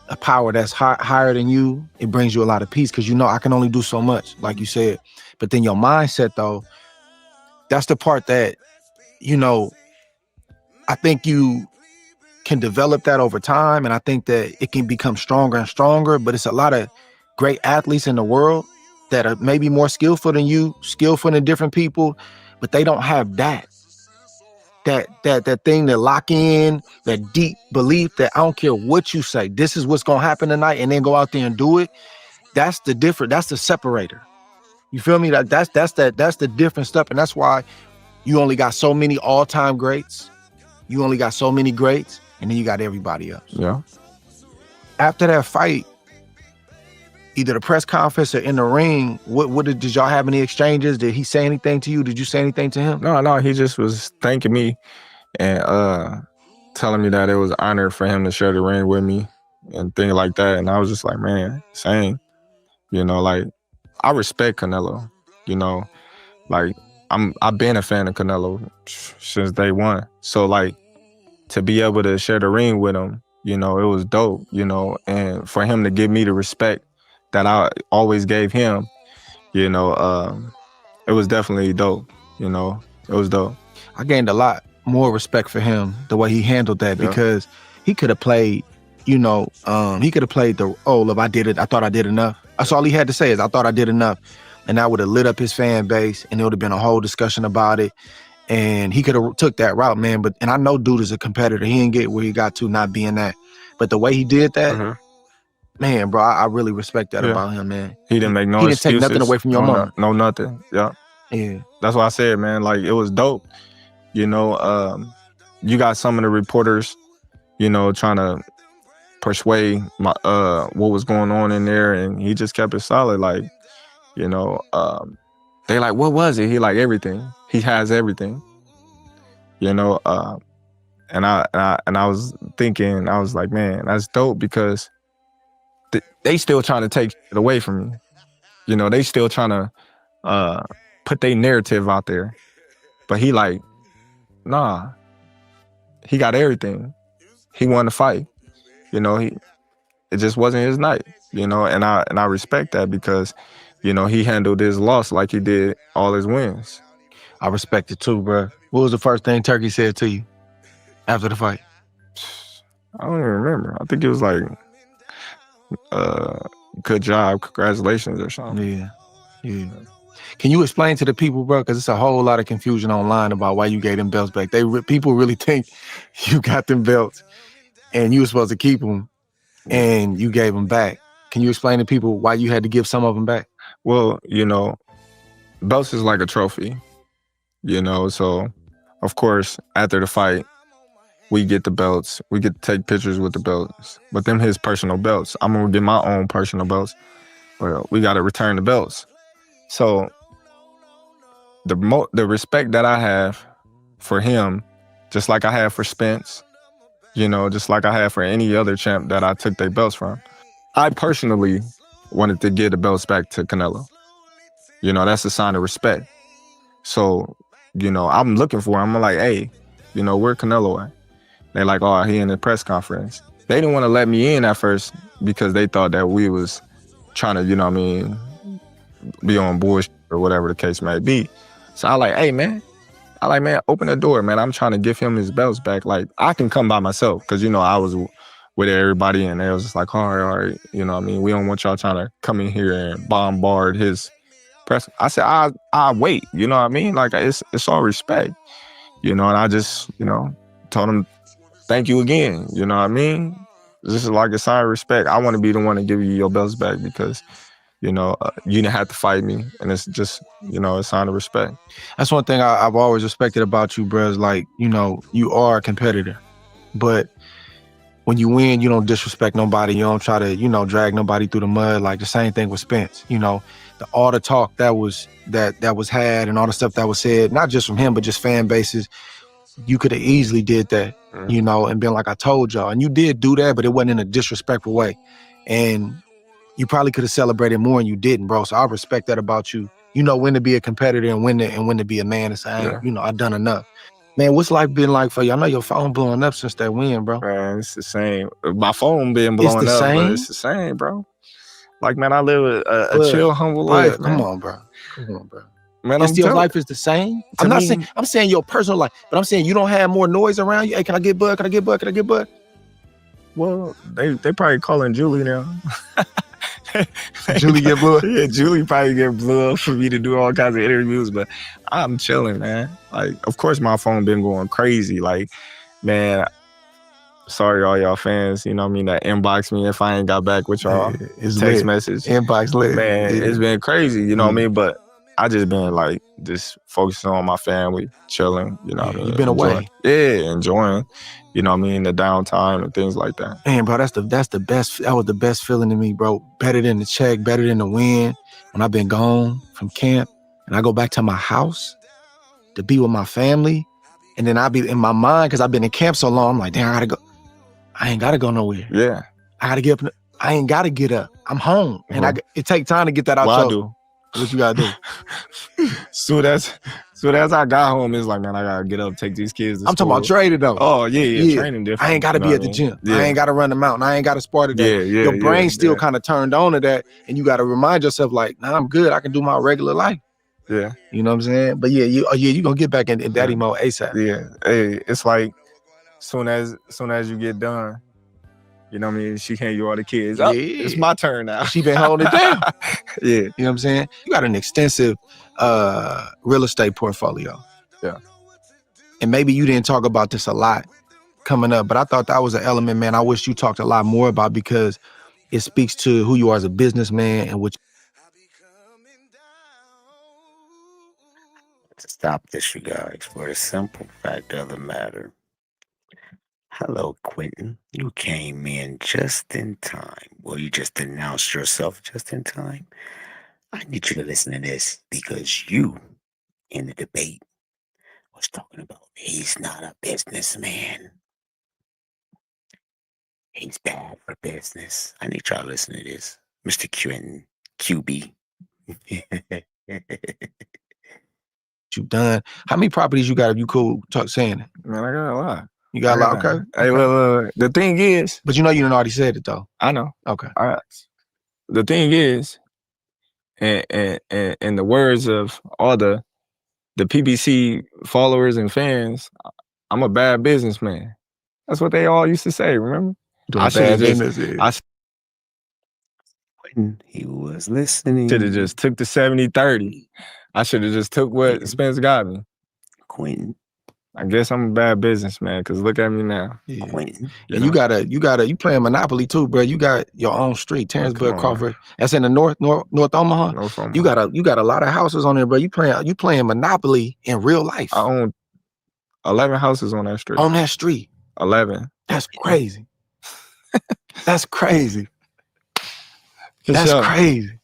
[SPEAKER 3] a power that's higher than you, it brings you a lot of peace, because you know, I can only do so much, like you said. But then your mindset, though, that's the part that, you know, I think you can develop that over time, and I think that it can become stronger and stronger. But it's a lot of great athletes in the world that are maybe more skillful than you, skillful than different people, but they don't have that thing to lock in, that deep belief that I don't care what you say, this is what's gonna happen tonight, and then go out there and do it. That's the different, that's the separator. You feel me? That's the different stuff. And that's why you only got so many all-time greats. You only got so many greats, and then you got everybody else.
[SPEAKER 11] Yeah.
[SPEAKER 3] After that fight, either the press conference or in the ring, did y'all have any exchanges? Did he say anything to you? Did you say anything to him?
[SPEAKER 11] No, he just was thanking me and telling me that it was an honor for him to share the ring with me and things like that. And I was just like, man, same. You know, like, I respect Canelo. You know, like, I've been a fan of Canelo since day one. So, like, to be able to share the ring with him, you know, it was dope, you know, and for him to give me the respect that I always gave him, you know, it was definitely dope, you know, it was dope.
[SPEAKER 3] I gained a lot more respect for him, the way he handled that, because he could have played, you know, he could have played the role of, I thought I did enough. That's all he had to say is, I thought I did enough. And that would have lit up his fan base, and it would have been a whole discussion about it. And he could have took that route, man. And I know dude is a competitor. He didn't get where he got to not being that. But the way he did that, Man, bro, I really respect that about him, man.
[SPEAKER 11] He didn't make no
[SPEAKER 3] He didn't
[SPEAKER 11] excuses.
[SPEAKER 3] take nothing away from your mom.
[SPEAKER 11] No, nothing. Yeah.
[SPEAKER 3] Yeah.
[SPEAKER 11] That's why I said, man, like, it was dope. You know, you got some of the reporters, you know, trying to persuade my what was going on in there, and he just kept it solid. Like, you know, they like, what was it? He like everything. He has everything. You know, and I was thinking, I was like, man, that's dope, because they still trying to take it away from me. You know, they still trying to put their narrative out there. But he like, nah, he got everything. He wanted to fight. You know, it just wasn't his night. You know, and I respect that, because, you know, he handled his loss like he did all his wins.
[SPEAKER 3] I respect it too, bro. What was the first thing Turkey said to you after the fight?
[SPEAKER 11] I don't even remember. I think it was like, good job, congratulations, or something.
[SPEAKER 3] Yeah. Can you explain to the people, bro? Because it's a whole lot of confusion online about why you gave them belts back. People really think you got them belts and you were supposed to keep them, and you gave them back. Can you explain to people why you had to give some of them back?
[SPEAKER 11] Well, you know, belts is like a trophy, you know, so of course, after the fight, we get the belts. We get to take pictures with the belts. But them his personal belts. I'm gonna get my own personal belts. Well, we gotta return the belts. So the respect that I have for him, just like I have for Spence, you know, just like I have for any other champ that I took their belts from, I personally wanted to give the belts back to Canelo. You know, that's a sign of respect. So, you know, I'm looking for him. I'm like, hey, you know, where Canelo at? They like, oh, he in the press conference. They didn't want to let me in at first because they thought that we was trying to, you know what I mean, be on bullshit or whatever the case may be. So I like, hey, man, open the door, man. I'm trying to give him his belts back. Like, I can come by myself, because, you know, I was with everybody and they was just like, all right, you know what I mean? We don't want y'all trying to come in here and bombard his press. I said, I wait, you know what I mean? Like, it's all respect, you know, and I just, you know, told him, thank you again, you know what I mean? This is like a sign of respect. I want to be the one to give you your belts back, because, you know, you didn't have to fight me, and it's just, you know, a sign of respect.
[SPEAKER 3] That's one thing I've always respected about you, bro, is like, you know, you are a competitor, but when you win, you don't disrespect nobody. You don't try to, you know, drag nobody through the mud. Like the same thing with Spence, you know, all the talk that was had and all the stuff that was said, not just from him, but just fan bases. You could have easily did that, you know, and been like, I told y'all. And you did do that, but it wasn't in a disrespectful way. And you probably could have celebrated more, and you didn't, bro. So I respect that about you. You know when to be a competitor and when to be a man and say, you know, I've done enough. Man, what's life been like for you? I know your phone blowing up since that win, bro.
[SPEAKER 11] Man, it's the same. My phone been blowing up, but it's the same, bro. Like, man, I live a chill, humble life, man.
[SPEAKER 3] Come on, bro.
[SPEAKER 11] Man,
[SPEAKER 3] your life is the same. I'm saying your personal life, but I'm saying you don't have more noise around you. Hey, can I get Bud? Can I get Bud? Can I get Bud?
[SPEAKER 11] Well, they probably calling Julie now.
[SPEAKER 3] Julie get blew up?
[SPEAKER 11] Yeah, Julie probably get blew up for me to do all kinds of interviews, but I'm chilling, man. Like, of course my phone been going crazy. Like, man, sorry all y'all fans, you know what I mean, that inbox me if I ain't got back with y'all.
[SPEAKER 3] It's
[SPEAKER 11] text
[SPEAKER 3] lit.
[SPEAKER 11] message.
[SPEAKER 3] Inbox lit.
[SPEAKER 11] Man, it's been crazy, you know what I mean? But I just been like just focusing on my family, chilling, you know what I mean?
[SPEAKER 3] You've been away.
[SPEAKER 11] Yeah, enjoying, you know what I mean, the downtime and things like that.
[SPEAKER 3] Man, bro, that's the best. That was the best feeling to me, bro. Better than the check, better than the win. When I've been gone from camp and I go back to my house to be with my family, and then I be in my mind, because I've been in camp so long, I'm like, damn, I ain't gotta go nowhere.
[SPEAKER 11] Yeah.
[SPEAKER 3] I gotta get up. I ain't gotta get up. I'm home. And it take time to get that out.
[SPEAKER 11] Well, I do.
[SPEAKER 3] What you gotta do?
[SPEAKER 11] So as I got home, it's like, man, I gotta get up, take these kids to
[SPEAKER 3] I'm talking about training though.
[SPEAKER 11] Oh, yeah, training different.
[SPEAKER 3] I ain't gotta be at the gym.
[SPEAKER 11] Yeah.
[SPEAKER 3] I ain't gotta run the mountain. I ain't gotta spar today. Your brain's still kind of turned on to that, and you gotta remind yourself, like, nah, I'm good. I can do my regular life.
[SPEAKER 11] Yeah.
[SPEAKER 3] You know what I'm saying? But you gonna get back in daddy mode ASAP.
[SPEAKER 11] Yeah. Hey, it's like soon as you get done, you know what I mean? She hand you all the kids. Oh, it's my turn now.
[SPEAKER 3] She been holding it down.
[SPEAKER 11] Yeah.
[SPEAKER 3] You know what I'm saying? You got an extensive real estate portfolio.
[SPEAKER 11] Yeah.
[SPEAKER 3] And maybe you didn't talk about this a lot coming up, but I thought that was an element, man, I wish you talked a lot more about, because it speaks to who you are as a businessman and what.
[SPEAKER 8] To stop this, you guys, for the simple fact of the matter. Hello, Quentin. You came in just in time. Well, you just announced yourself just in time. I need you to listen to this because you, in the debate, was talking about he's not a businessman. He's bad for business. I need y'all to listen to this. Mr. Quentin, QB.
[SPEAKER 3] You've done. How many properties you got if you cool saying it?
[SPEAKER 11] Man, I got a lot.
[SPEAKER 3] You got a lot, okay.
[SPEAKER 11] Hey, look. The thing is,
[SPEAKER 3] but you know you done already said it though.
[SPEAKER 11] I know.
[SPEAKER 3] Okay.
[SPEAKER 11] All right. The thing is, and in the words of all the PBC followers and fans, I'm a bad businessman. That's what they all used to say. Remember?
[SPEAKER 3] I should have just.
[SPEAKER 8] He was listening.
[SPEAKER 11] Should have just took the 70-30. I should have just took what Spence got me.
[SPEAKER 8] Quentin.
[SPEAKER 11] I guess I'm a bad businessman because look at me now.
[SPEAKER 3] Yeah.
[SPEAKER 8] Quentin.
[SPEAKER 3] And you playing Monopoly too, bro. You got your own street, Terence Bud Crawford. That's in the North Omaha.
[SPEAKER 11] North Omaha.
[SPEAKER 3] You got a lot of houses on there, bro. You playing Monopoly in real life.
[SPEAKER 11] I own 11 houses on that street.
[SPEAKER 3] On that street.
[SPEAKER 11] 11.
[SPEAKER 3] That's crazy. That's crazy.
[SPEAKER 11] That's
[SPEAKER 3] crazy.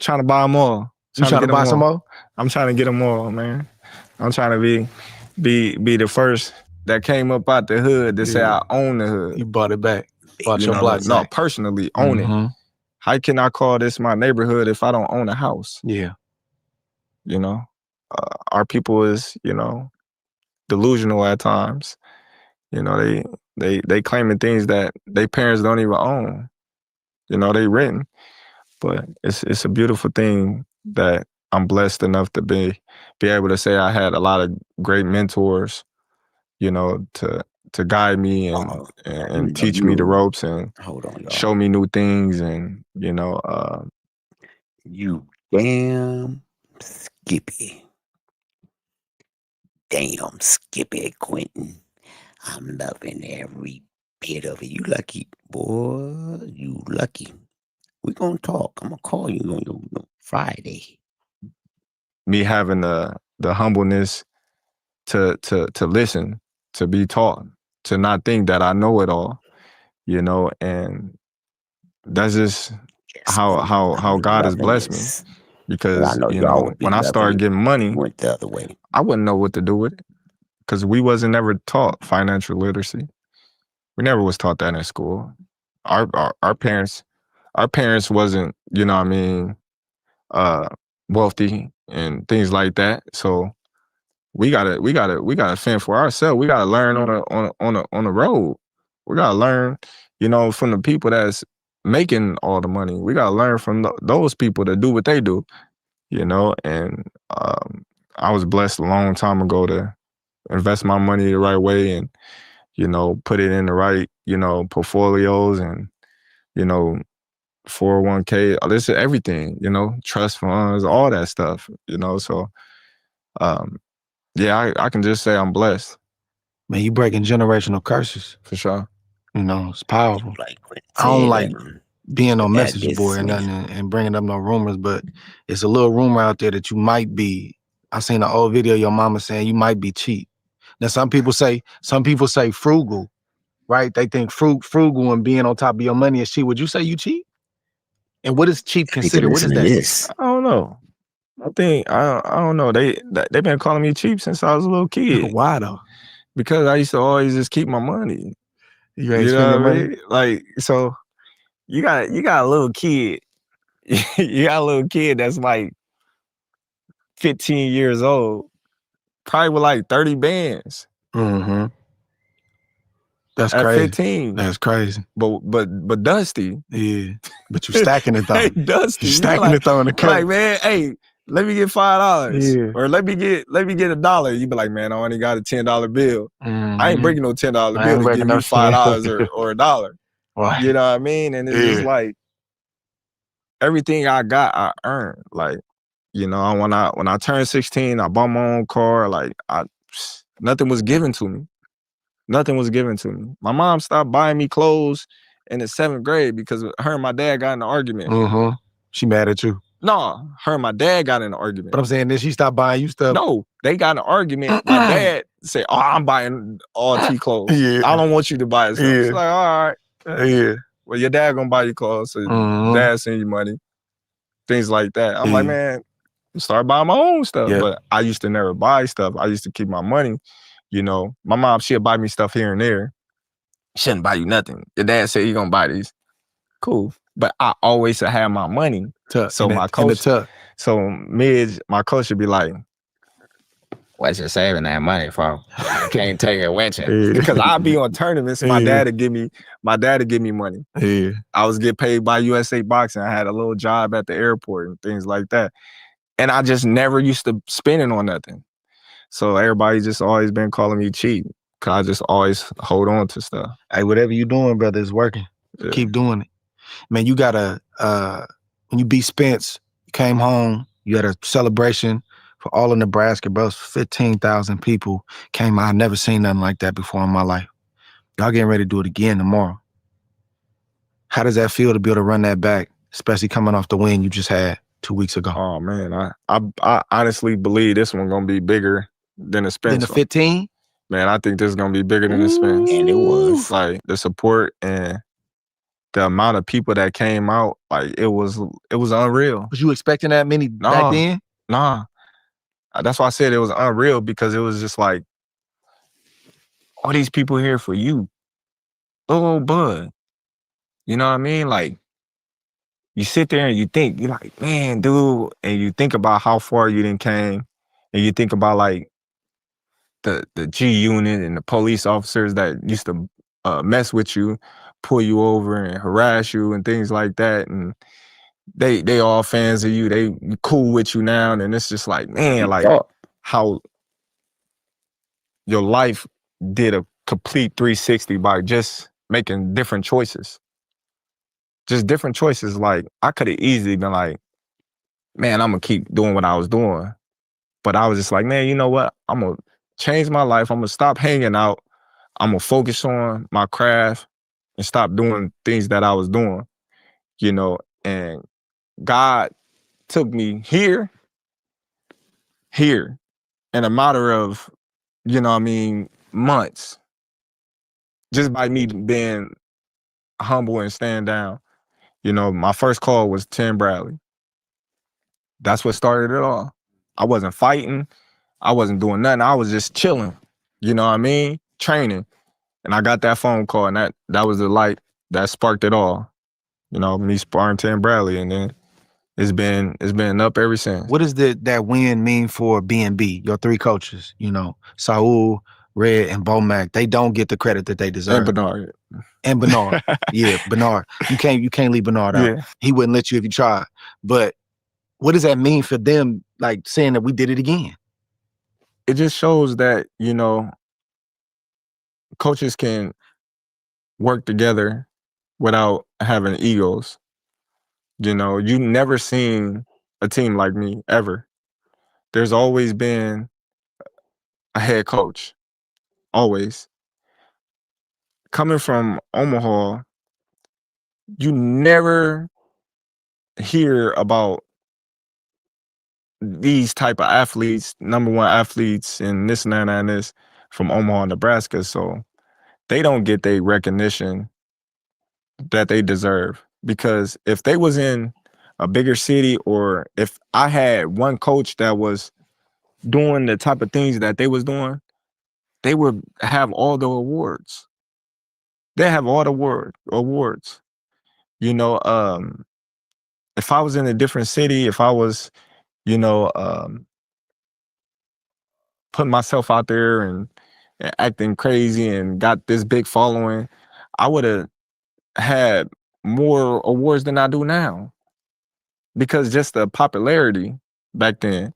[SPEAKER 11] Trying to buy them all.
[SPEAKER 3] You trying to buy some more?
[SPEAKER 11] I'm trying to get them all, man. I'm trying to be the first that came up out the hood to say I own the hood.
[SPEAKER 3] You bought it back. Bought your block.
[SPEAKER 11] No, personally own it. How can I call this my neighborhood if I don't own a house?
[SPEAKER 3] Yeah.
[SPEAKER 11] You know, our people is, delusional at times. You know, they claiming things that they parents don't even own. You know, they written. But it's a beautiful thing that I'm blessed enough to be able to say I had a lot of great mentors, to guide me and teach me the ropes and show me new things and,
[SPEAKER 8] you damn Skippy. Damn Skippy, Quentin. I'm loving every bit of it. You lucky, boy. You lucky. We're going to talk. I'm going to call you on Friday.
[SPEAKER 11] Me having the humbleness to listen, to be taught, to not think that I know it all, and that's just how God has blessed me. Because, when I started getting money,
[SPEAKER 8] went the other way.
[SPEAKER 11] I wouldn't know what to do with it because we wasn't ever taught financial literacy. We never was taught that in school. Our parents wasn't, wealthy and things like that. So we gotta fend for ourselves. We gotta learn on the road. We gotta learn, from the people that's making all the money. We gotta learn from those people that do what they do, and I was blessed a long time ago to invest my money the right way and, put it in the right, portfolios and, 401k, this is everything, trust funds, all that stuff, so yeah, I can just say I'm blessed.
[SPEAKER 3] Man, you breaking generational curses.
[SPEAKER 11] For sure.
[SPEAKER 3] It's powerful. I don't like being on message board and nothing and bringing up no rumors, but it's a little rumor out there that you might be. I seen an old video of your mama saying you might be cheap. Now some people say frugal, right? They think frugal and being on top of your money is cheap. Would you say you cheap? And what is cheap considered? What is that?
[SPEAKER 11] I don't know. I think I don't know. They've been calling me cheap since I was a little kid.
[SPEAKER 3] Why though?
[SPEAKER 11] Because I used to always just keep my money.
[SPEAKER 3] You ain't spend your money?
[SPEAKER 11] Like, so you got a little kid. You got a little kid that's like 15 years old, probably with like 30 bands.
[SPEAKER 3] Mm-hmm. That's
[SPEAKER 11] at
[SPEAKER 3] crazy.
[SPEAKER 11] 15.
[SPEAKER 3] That's crazy.
[SPEAKER 11] But Dusty.
[SPEAKER 3] Yeah. But you stacking it though.
[SPEAKER 11] Hey, Dusty.
[SPEAKER 3] You stacking it though in the cup.
[SPEAKER 11] Like, man, hey, let me get $5.
[SPEAKER 3] Yeah.
[SPEAKER 11] Or let me get $1. You be like, man, I only got a $10 bill. I ain't breaking no $10 bill to give you $5 or $1.
[SPEAKER 3] Right.
[SPEAKER 11] You know what I mean? And it's just like everything I got, I earned. Like, when I turned 16, I bought my own car. Like, nothing was given to me. Nothing was given to me. My mom stopped buying me clothes in the 7th grade because her and my dad got in an argument.
[SPEAKER 3] She mad at you.
[SPEAKER 11] No, her and my dad got in an argument.
[SPEAKER 3] But I'm saying, did she stop buying you stuff?
[SPEAKER 11] No, they got in an argument. My dad said, "Oh, I'm buying all T clothes. I don't want you to buy stuff." It's like, all right. Well, your dad gonna buy you clothes, so dad send you money. Things like that. I'm like, man, start buying my own stuff. But I used to never buy stuff. I used to keep my money. You know, my mom, she'll buy me stuff here and there. Shouldn't buy you nothing. Your dad said he gonna buy these. Cool. But I always have my money. So my coach, my coach would be like, "What you saving that money for? I can't take it with you." Because I'd be on tournaments. My dad would give me money. I was get paid by USA Boxing. I had a little job at the airport and things like that. And I just never used to spend it on nothing. So everybody just always been calling me cheap. Cause I just always hold on to stuff.
[SPEAKER 3] Hey, whatever you doing, brother, is working. Keep doing it. Man, you gotta, when you beat Spence, you came home, you had a celebration for all of Nebraska, bro. 15,000 people came out. I've never seen nothing like that before in my life. Y'all getting ready to do it again tomorrow. How does that feel to be able to run that back, especially coming off the win you just had 2 weeks ago?
[SPEAKER 11] Oh, man, I honestly believe this one gonna be bigger than the Spence.
[SPEAKER 3] Than the 15?
[SPEAKER 11] Man, I think this is gonna be bigger than the Spence.
[SPEAKER 6] And it was.
[SPEAKER 11] Like, the support and the amount of people that came out, like, it was unreal.
[SPEAKER 3] Was you expecting that many back then?
[SPEAKER 11] Nah. That's why I said it was unreal, because it was just like, all these people here for you. Little bud. You know what I mean? Like, you sit there and you think, you're like, man, dude, and you think about how far you done came, and you think about, like, the G unit and the police officers that used to mess with you, pull you over and harass you and things like that, and they all fans of you. They cool with you now, and it's just like, man, like how your life did a complete 360 by just making different choices. Just different choices. Like, I could have easily been like, man, I'm gonna keep doing what I was doing. But I was just like, man, you know what? I'm gonna change my life. I'm gonna stop hanging out. I'm gonna focus on my craft and stop doing things that I was doing, you know, and God took me here, in a matter of, you know what I mean, months, just by me being humble and staying down. You know, my first call was Tim Bradley. That's what started it all. I wasn't fighting. I wasn't doing nothing. I was just chilling, you know what I mean, training. And I got that phone call, and that was the light that sparked it all. You know, me sparring Tim Bradley, and then it's been up ever since.
[SPEAKER 3] What does that win mean for B&B, your three coaches? You know, Saul, Red, and Bomac. They don't get the credit that they deserve.
[SPEAKER 11] And Bernard.
[SPEAKER 3] And Bernard. Yeah, Bernard. You can't leave Bernard out.
[SPEAKER 11] Yeah.
[SPEAKER 3] He wouldn't let you if you tried. But what does that mean for them, like saying that we did it again?
[SPEAKER 11] It just shows that, you know, coaches can work together without having egos. You know, you never seen a team like me, ever. There's always been a head coach. Always. Coming from Omaha, you never hear about these type of athletes, #1 athletes, and this and that and this from Omaha, Nebraska. So they don't get their recognition that they deserve. Because if they was in a bigger city, or if I had one coach that was doing the type of things that they was doing, they would have all the awards. They have all the awards. You know, if I was in a different city, if I was, you know, putting myself out there and acting crazy and got this big following, I would have had more awards than I do now. Because just the popularity back then,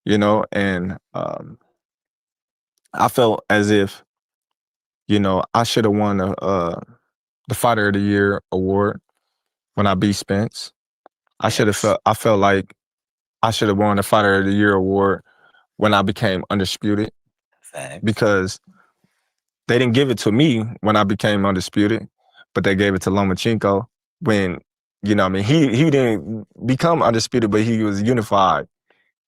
[SPEAKER 11] you know, and I felt as if, you know, I should have won the Fighter of the Year award when I beat Spence. I felt like I should have won the Fighter of the Year award when I became undisputed.
[SPEAKER 6] Facts.
[SPEAKER 11] Because they didn't give it to me when I became undisputed, but they gave it to Lomachenko when, you know, I mean, he didn't become undisputed, but he was unified.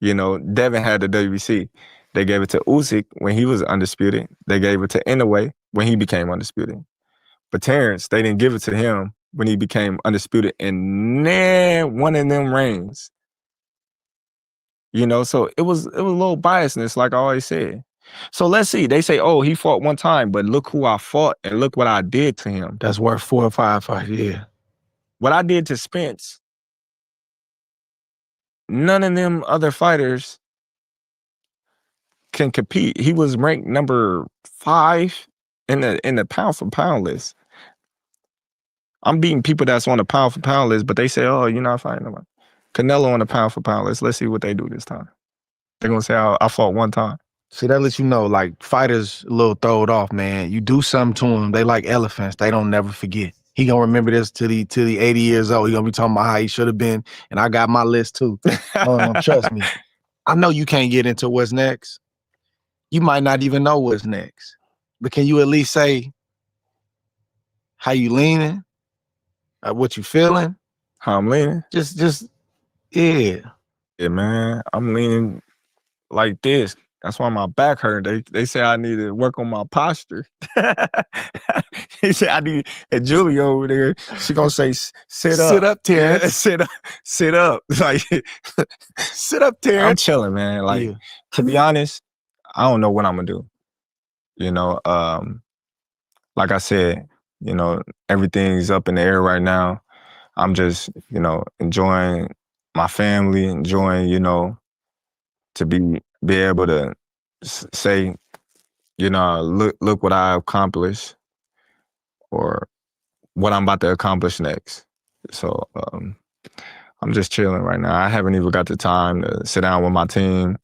[SPEAKER 11] You know, Devin had the WBC. They gave it to Usyk when he was undisputed. They gave it to Inoue when he became undisputed. But Terence, they didn't give it to him when he became undisputed in one of them reigns. You know, so it was a little biasness, like I always said. So let's see. They say, oh, he fought one time, but look who I fought and look what I did to him.
[SPEAKER 3] That's worth 4 or 5 fights, yeah.
[SPEAKER 11] What I did to Spence, none of them other fighters can compete. He was ranked number 5 in the pound for pound list. I'm beating people that's on the pound for pound list, but they say, oh, you're not fighting nobody. Canelo on the pound for pound list. Let's see what they do this time. They're gonna say I fought one time.
[SPEAKER 3] See, that lets you know, like, fighters a little throwed off, man. You do something to them, they like elephants. They don't never forget. He gonna remember this till the 80 years old. He gonna be talking about how he should have been, and I got my list too. Trust me. I know you can't get into what's next. You might not even know what's next. But can you at least say how you leaning? What you feeling?
[SPEAKER 11] How I'm leaning?
[SPEAKER 3] Just yeah.
[SPEAKER 11] Yeah, man. I'm leaning like this. That's why my back hurt. They say I need to work on my posture. He said I need, and Julie over there, she gonna say, sit up.
[SPEAKER 3] Sit up, Terrence.
[SPEAKER 11] Yeah, sit up. Like,
[SPEAKER 3] sit up, Terrence.
[SPEAKER 11] I'm chilling, man. Like, to be honest, I don't know what I'm gonna do. You know, like I said, you know, everything's up in the air right now. I'm just, you know, enjoying my family, enjoying, you know, to be able to say, you know, look what I accomplished or what I'm about to accomplish next. So I'm just chilling right now. I haven't even got the time to sit down with my team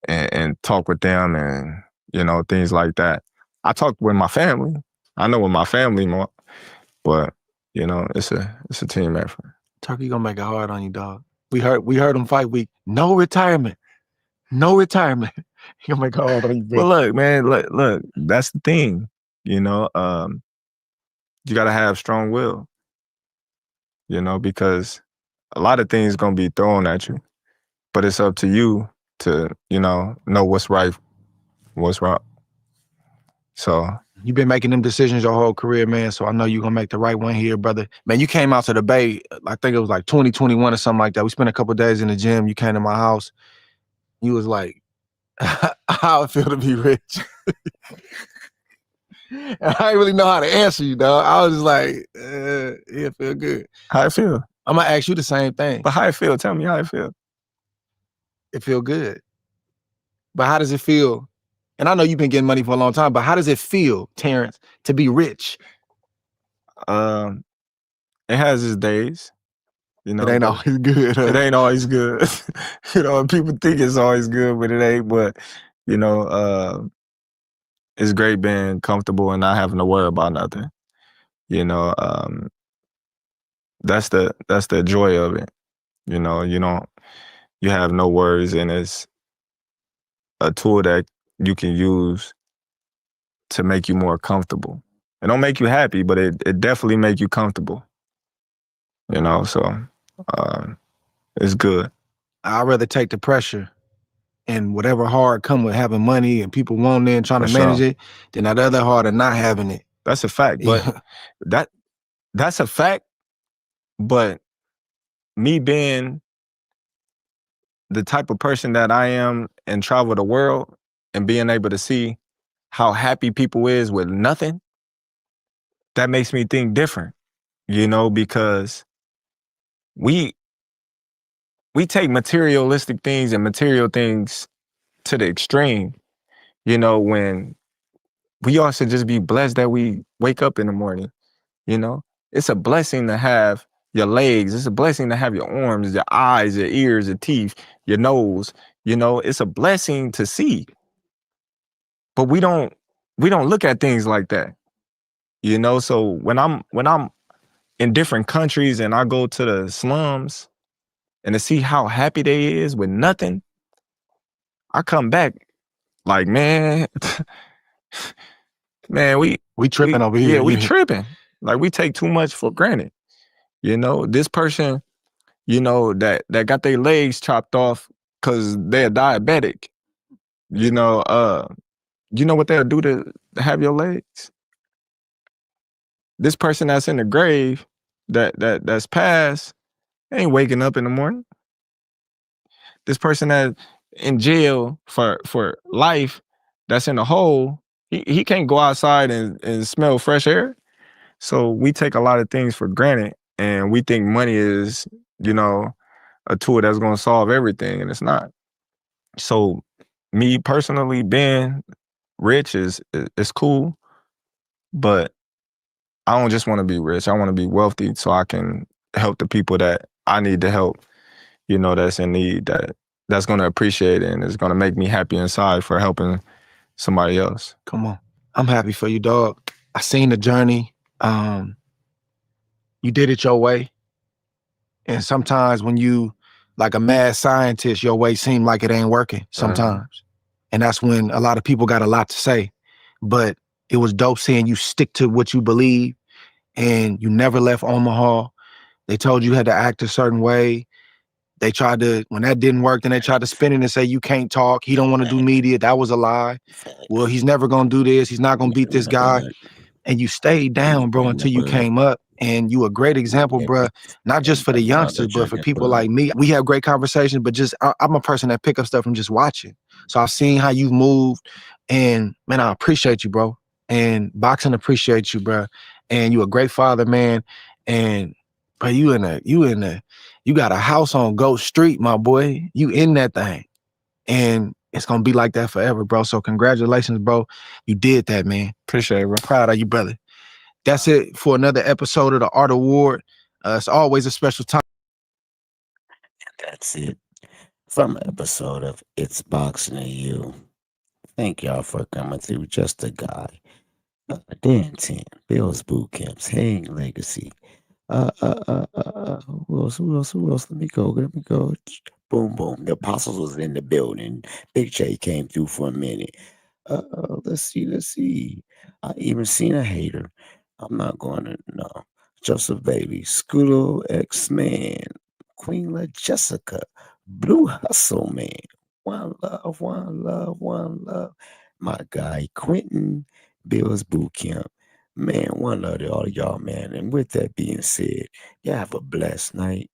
[SPEAKER 11] and talk with them and, you know, things like that. I talk with my family. I know with my family more, but, you know, it's a team effort.
[SPEAKER 3] Turkey gonna make it hard on you, dog. We heard him fight week. No retirement. No retirement. He gonna make it hard on you, bro.
[SPEAKER 11] Well, look, man, look, that's the thing. You know, you gotta have strong will. You know, because a lot of things gonna be thrown at you, but it's up to you to, you know what's right, what's wrong. So
[SPEAKER 3] you've been making them decisions your whole career, man. So I know you're gonna make the right one here, brother. Man, you came out to the Bay, I think it was like 2021 or something like that. We spent a couple of days in the gym. You came to my house. You was like, how it feel to be rich? And I didn't really know how to answer you, dog. I was just like, yeah, it feel good.
[SPEAKER 11] How it feel?
[SPEAKER 3] I'm gonna ask you the same thing.
[SPEAKER 11] But how it feel? Tell me how it feel.
[SPEAKER 3] It feel good. But how does it feel? And I know you've been getting money for a long time, but how does it feel, Terrence, to be rich?
[SPEAKER 11] It has its days. You know,
[SPEAKER 3] it ain't always good. Huh?
[SPEAKER 11] It ain't always good. You know, people think it's always good, but it ain't. But, you know, it's great being comfortable and not having to worry about nothing. You know, that's the joy of it. You know, you have no worries, and it's a tool that you can use to make you more comfortable. It don't make you happy, but it definitely make you comfortable. You know, so it's good.
[SPEAKER 3] I'd rather take the pressure and whatever hard come with having money and people wanting it and trying to manage it than that other hard of not having it.
[SPEAKER 11] That's a fact. But that's a fact. But me being the type of person that I am and travel the world and being able to see how happy people is with nothing, that makes me think different, you know, because we take materialistic things and material things to the extreme, you know, when we all should just be blessed that we wake up in the morning, you know? It's a blessing to have your legs. It's a blessing to have your arms, your eyes, your ears, your teeth, your nose, you know? It's a blessing to see. But we don't look at things like that, you know? So when I'm in different countries and I go to the slums and to see how happy they is with nothing, I come back like, man, we tripping over here.
[SPEAKER 3] Yeah,
[SPEAKER 11] we tripping. Like we take too much for granted. You know, this person, you know, that got their legs chopped off because they're diabetic. You know what they'll do to have your legs? This person that's in the grave, that's passed, ain't waking up in the morning. This person that in jail for life, that's in a hole, he can't go outside and smell fresh air. So we take a lot of things for granted, and we think money is, you know, a tool that's gonna solve everything, and it's not. So me personally, being rich is cool, but I don't just want to be rich. I want to be wealthy so I can help the people that I need to help, you know, that's in need, that's going to appreciate it and is going to make me happy inside for helping somebody else.
[SPEAKER 3] Come on. I'm happy for you, dog. I seen the journey. You did it your way. And sometimes when you, like a mad scientist, your way seem like it ain't working sometimes. And that's when a lot of people got a lot to say. But it was dope seeing you stick to what you believe, and you never left Omaha. They told you had to act a certain way. They tried to, when that didn't work, then they tried to spin it and say, you can't talk. He don't want to do media. That was a lie. Well, he's never going to do this. He's not going to beat this guy. And you stayed down, bro, until you came up. And you a great example, bro, not just for the youngsters, but for people like me. We have great conversations, but just, I'm a person that pick up stuff from just watching. So I've seen how you've moved, and man, I appreciate you, bro. And boxing appreciates you, bro. And you a great father, man. And but you got a house on Goat Street, my boy. You in that thing. And it's gonna be like that forever, bro. So congratulations, bro. You did that, man.
[SPEAKER 11] Appreciate it, bro.
[SPEAKER 3] Proud of you, brother. That's it for another episode of the Art Award. It's always a special time.
[SPEAKER 8] That's it from an episode of It's Boxing and You. Thank y'all for coming through. Just a guy. Dan 10, Bill's Boot Camps, Hang Legacy. Who else? Let me go. Boom, boom. The Apostles was in the building. Big J came through for a minute. Let's see. I even seen a hater. I'm not going to, no. Joseph Baby, Scudo X-Man, Queen La Jessica, Blue Hustle Man, One Love. My guy, Quentin, Bill's Boot Camp. Man, one love to all of y'all, man. And with that being said, y'all have a blessed night.